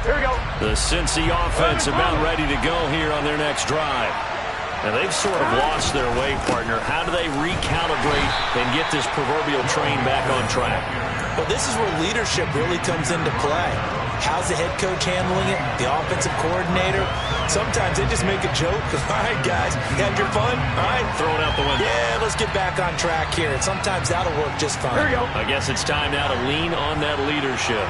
Here we go. The Cincy offense about ready to go here on their next drive. And they've sort of lost their way, partner. How do they recalibrate and get this proverbial train back on track? Well, this is where leadership really comes into play. How's the head coach handling it? The offensive coordinator? Sometimes they just make a joke. All right, guys, you had your fun? All right. Throw it out the window. Yeah, let's get back on track here. And sometimes that'll work just fine. Here we go. I guess it's time now to lean on that leadership.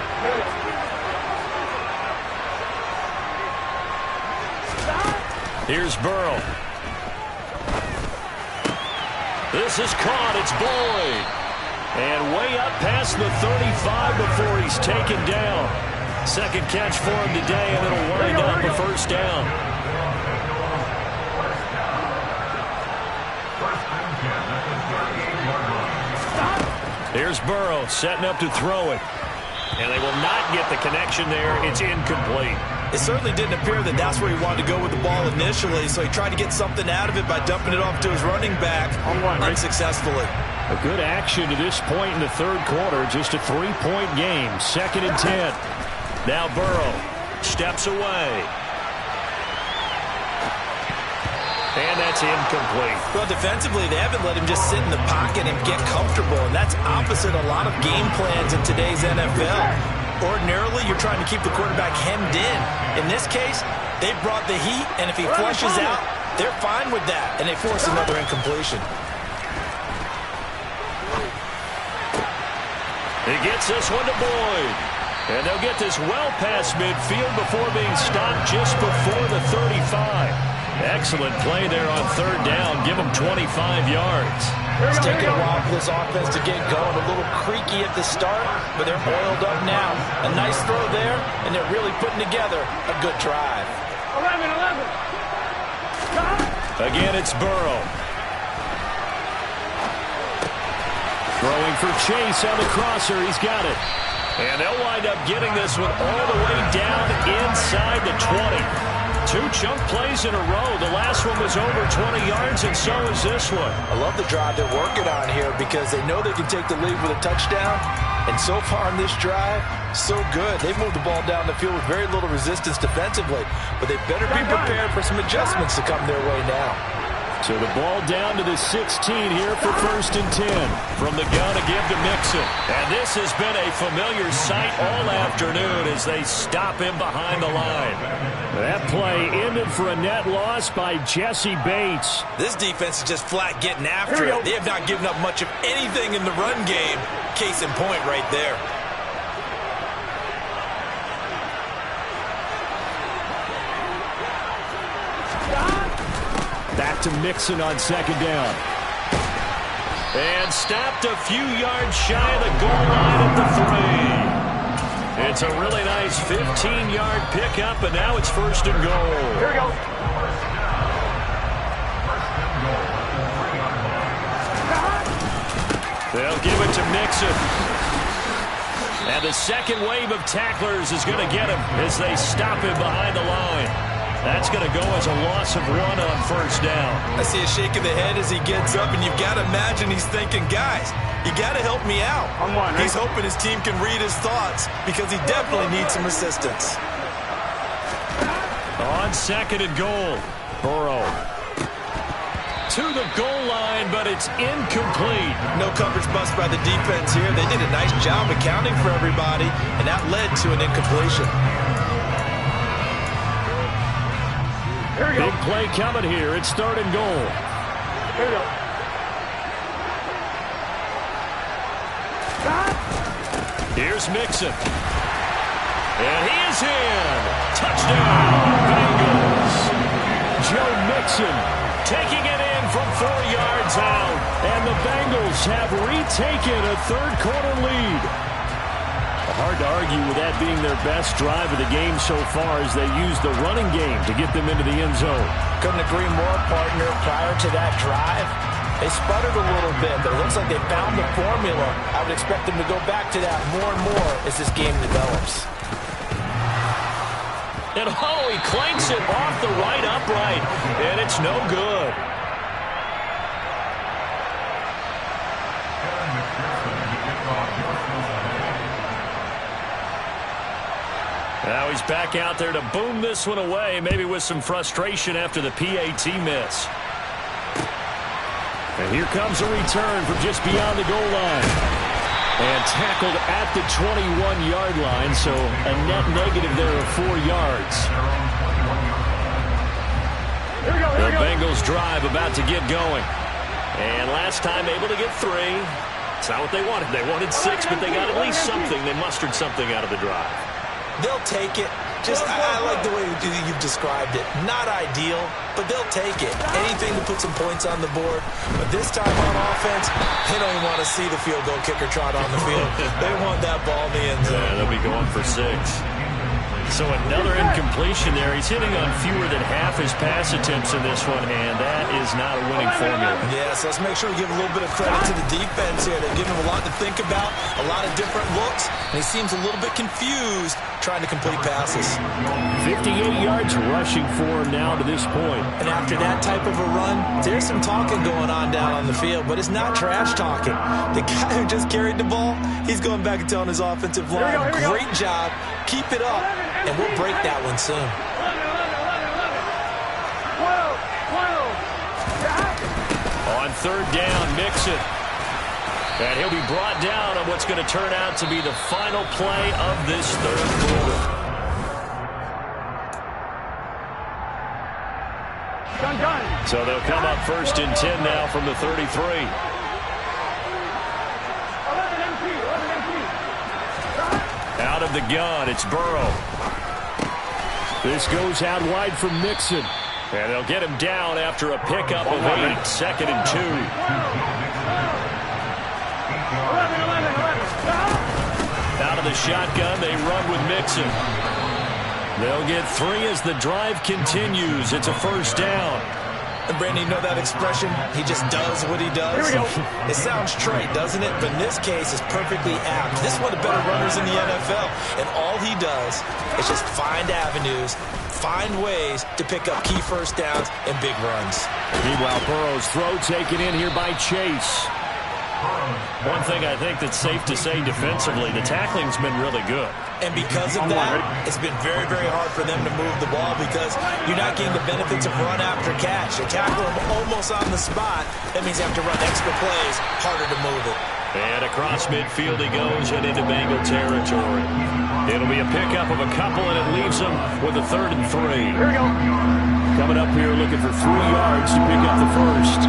Here's Burrow. This is caught. It's Boyd. And way up past the 35 before he's taken down. Second catch for him today, and it'll wind up a first down. Here's Burrow setting up to throw it. And they will not get the connection there. It's incomplete. It certainly didn't appear that that's where he wanted to go with the ball initially, so he tried to get something out of it by dumping it off to his running back unsuccessfully. A good action to this point in the third quarter. Just a 3-point game. 2nd and 10. Now Burrow steps away. And that's incomplete. Well, defensively, they haven't let him just sit in the pocket and get comfortable, and that's opposite a lot of game plans in today's NFL. Ordinarily, you're trying to keep the quarterback hemmed in. In this case, they brought the heat, and if he flushes out, they're fine with that, and they force another incompletion. He gets this one to Boyd. And they'll get this well past midfield before being stopped just before the 35. Excellent play there on third down. Give them 25 yards. It's taken a while for this offense to get going. A little creaky at the start, but they're oiled up now. A nice throw there, and they're really putting together a good drive. 11. Again, it's Burrow. Throwing for Chase on the crosser. He's got it. And they'll wind up getting this one all the way down inside the 20. 2 chunk plays in a row. The last one was over 20 yards, and so is this one. I love the drive they're working on here because they know they can take the lead with a touchdown. And so far in this drive, so good. They've moved the ball down the field with very little resistance defensively. But they better be prepared for some adjustments to come their way now. So the ball down to the 16 here for 1st and 10. From the gun to give to Mixon. And this has been a familiar sight all afternoon as they stop him behind the line. That play ended for a net loss by Jesse Bates. This defense is just flat getting after it. They have not given up much of anything in the run game. Case in point right there. Back to Mixon on 2nd down. And stopped a few yards shy of the goal line at the 3. It's a really nice 15-yard pickup, and now it's 1st and goal. Here we go. They'll give it to Mixon. And the second wave of tacklers is going to get him as they stop him behind the line. That's going to go as a loss of 1 on 1st down. I see a shake of the head as he gets up, and you've got to imagine he's thinking, guys, you got to help me out. He's hoping his team can read his thoughts because he definitely needs some assistance. On 2nd and goal, Burrow to the goal line, but it's incomplete. No coverage bust by the defense here. They did a nice job accounting for everybody, and that led to an incompletion. Big play coming here. It's 3rd and goal. Here we go. Here's Mixon. And he is in. Touchdown, Bengals. Joe Mixon taking it in from 4 yards out. And the Bengals have retaken a third-quarter lead. Hard to argue with that being their best drive of the game so far as they used the running game to get them into the end zone. Couldn't agree more, partner. Prior to that drive, they sputtered a little bit, but it looks like they found the formula. I would expect them to go back to that more and more as this game develops. And he clanks it off the right upright, and it's no good. Now he's back out there to boom this one away, maybe with some frustration after the PAT miss. And here comes a return from just beyond the goal line. And tackled at the 21-yard line, so a net negative there of 4 yards. The Bengals drive about to get going. And last time able to get 3. It's not what they wanted. They wanted 6, but they got at least something. They mustered something out of the drive. They'll take it. I like the way you've described it. Not ideal, but they'll take it. Anything to put some points on the board. But this time on offense, they don't even want to see the field goal kicker trot on the field. They want that ball in the end zone. Yeah, they'll be going for 6. So another incompletion there. He's hitting on fewer than half his pass attempts in this one, and that is not a winning formula. Yeah, so let's make sure we give a little bit of credit to the defense here. They're giving him a lot to think about, a lot of different looks, and he seems a little bit confused trying to complete passes. 58 yards rushing for him now to this point. And after that type of a run, there's some talking going on down on the field, but it's not trash talking. The guy who just carried the ball, he's going back and telling his offensive line, great job, keep it up, and we'll break that one soon. On third down, Mixon. And he'll be brought down on what's going to turn out to be the final play of this third quarter. So they'll come up 1st and 10 now from the 33. Out of the gun, it's Burrow. This goes out wide for Mixon. And they'll get him down after a pickup of 8, 2nd and 2. Out of the shotgun, they run with Mixon. They'll get 3 as the drive continues. It's a 1st down. And Brandon, you know that expression? He just does what he does. It sounds trite, doesn't it? But in this case, it's perfectly apt. This is one of the better runners in the NFL. And all he does is just find avenues, find ways to pick up key 1st downs and big runs. Meanwhile, Burrow's throw taken in here by Chase. One thing I think that's safe to say defensively, the tackling's been really good. And because of that, it's been very, very hard for them to move the ball because you're not getting the benefits of run after catch. You tackle them almost on the spot. That means you have to run extra plays, harder to move it. And across midfield he goes and into Bengal territory. It'll be a pickup of a couple, and it leaves them with a 3rd and 3. Here we go. Coming up here looking for 3 yards to pick up the 1st.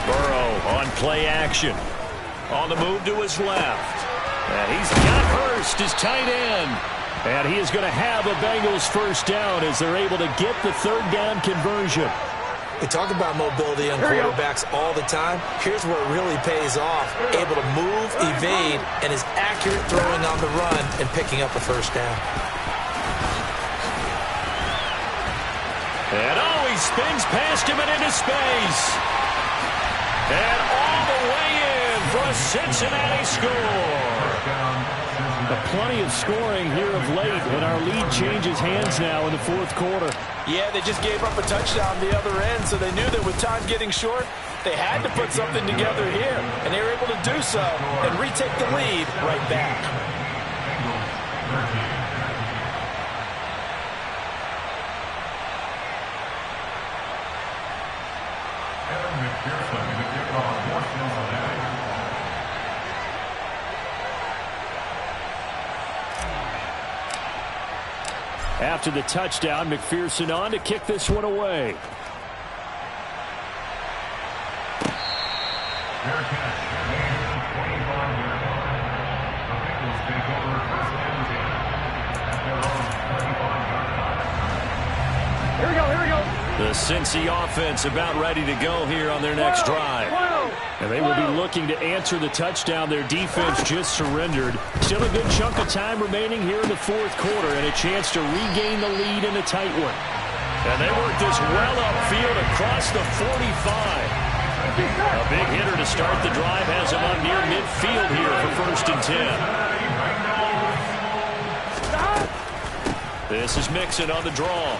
Burrow on play action. On the move to his left. And he's got Hurst, his tight end. And he is going to have a Bengals 1st down as they're able to get the 3rd down conversion. We talk about mobility on quarterbacks all the time. Here's where it really pays off. Able to move, evade, and is accurate throwing on the run and picking up a 1st down. And he spins past him and into space. And all the way in for a Cincinnati score. Plenty of scoring here of late, and our lead changes hands now in the 4th quarter. Yeah, they just gave up a touchdown the other end, so they knew that with time getting short, they had to put something together here, and they were able to do so and retake the lead right back. After the touchdown, McPherson on to kick this one away. Fair catch. 25-yard line. The Bengals take over. Here we go, here we go. The Cincy offense about ready to go here on their next drive. And they will be looking to answer the touchdown their defense just surrendered. Still a good chunk of time remaining here in the fourth quarter and a chance to regain the lead in a tight one. And they work this well upfield across the 45. A big hitter to start the drive has him up near midfield here for 1st and 10. This is Mixon on the draw.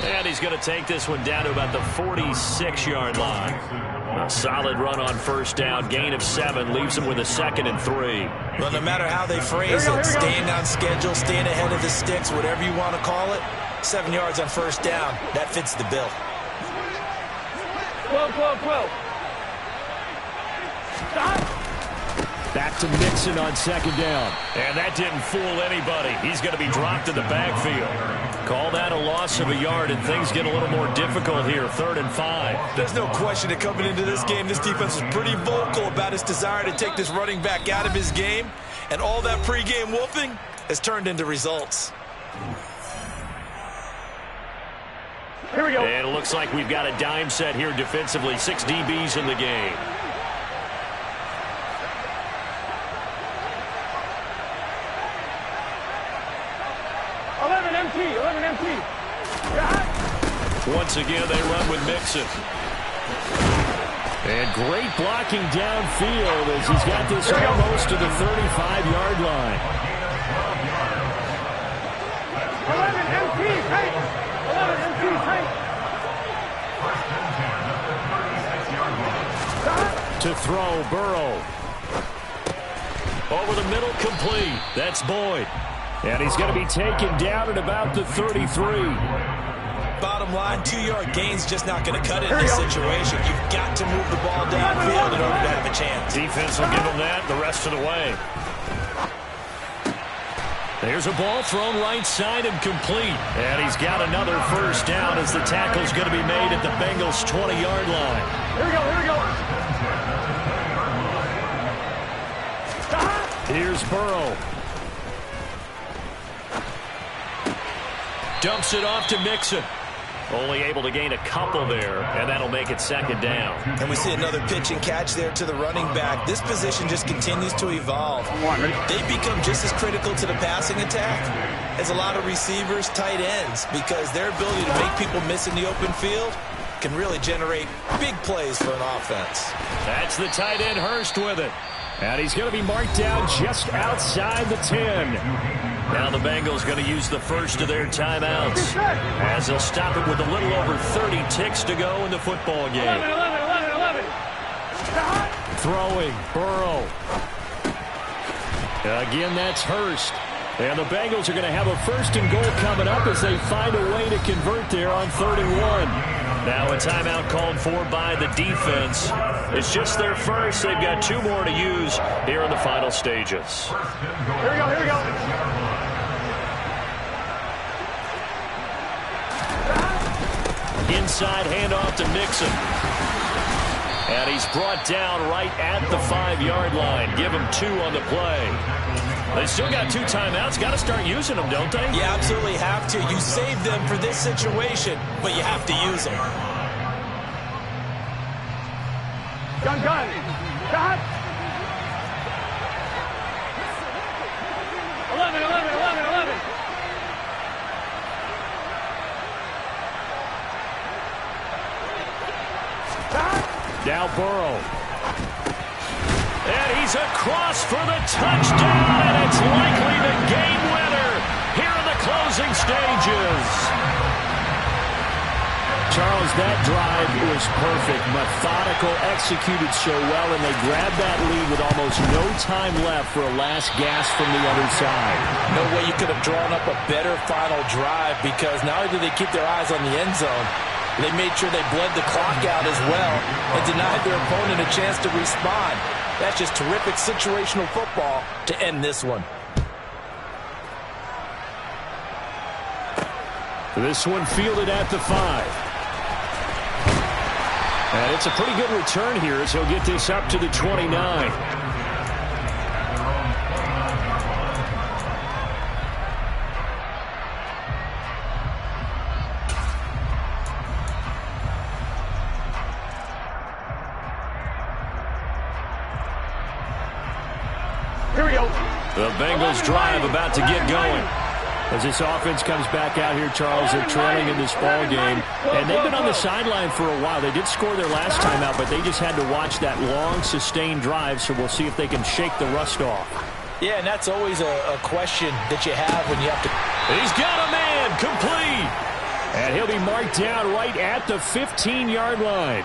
And he's going to take this one down to about the 46-yard line. A solid run on 1st down. Gain of 7 leaves him with a 2nd and 3. Well, no matter how they phrase it, staying on schedule, staying ahead of the sticks, whatever you want to call it, 7 yards on 1st down, that fits the bill. 12. Stop. Back to Mixon on 2nd down. And that didn't fool anybody. He's going to be dropped in the backfield. Call that a loss of a yard, and things get a little more difficult here. 3rd and 5. There's no question that coming into this game, this defense was pretty vocal about its desire to take this running back out of his game. And all that pregame whooping has turned into results. Here we go. And it looks like we've got a dime set here defensively. 6 DBs in the game. Once again, they run with Mixon. And great blocking downfield as he's got this almost to the 35-yard line. 11 MT, tight. 11 MT, tight. To throw, Burrow. Over the middle, complete. That's Boyd. And he's going to be taken down at about the 33. Bottom line, 2-yard gain's just not going to cut it in this situation. You've got to move the ball downfield in order to have a chance. Defense will give him that the rest of the way. There's a ball thrown right side and complete. And he's got another 1st down as the tackle's going to be made at the Bengals' 20-yard line. Here we go, here we go. Stop. Here's Burrow. Dumps it off to Mixon. Only able to gain a couple there, and that'll make it 2nd down. And we see another pitch and catch there to the running back. This position just continues to evolve. They become just as critical to the passing attack as a lot of receivers, tight ends, because their ability to make people miss in the open field can really generate big plays for an offense. That's the tight end Hurst with it. And he's going to be marked down just outside the 10. Now the Bengals going to use the first of their timeouts as they'll stop it with a little over 30 ticks to go in the football game. 11. Throwing, Burrow. Again, that's Hurst. And the Bengals are going to have a 1st and goal coming up as they find a way to convert there on 3rd and 1. Now a timeout called for by the defense. It's just their first. They've got 2 more to use here in the final stages. Here we go. Inside handoff to Mixon. And he's brought down right at the 5-yard line. Give him 2 on the play. They still got 2 timeouts. Got to start using them, don't they? You absolutely have to. You save them for this situation, but you have to use them. Gun. Shot. 11. Now Burrow. And he's across for the touchdown, and it's likely the game winner here in the closing stages. Charles, that drive was perfect. Methodical, executed so well, and they grabbed that lead with almost no time left for a last gasp from the other side. No way you could have drawn up a better final drive, because not only did they keep their eyes on the end zone, they made sure they bled the clock out as well and denied their opponent a chance to respond. That's just terrific situational football to end this one. This one fielded at the 5. And it's a pretty good return here as he'll get this up to the 29. The Bengals drive about to get going. As this offense comes back out here, Charles, they're trailing in this ball game. And they've been on the sideline for a while. They did score their last time out, but they just had to watch that long, sustained drive, so we'll see if they can shake the rust off. Yeah, and that's always a question that you have when you have to. He's got a man complete. And he'll be marked down right at the 15-yard line.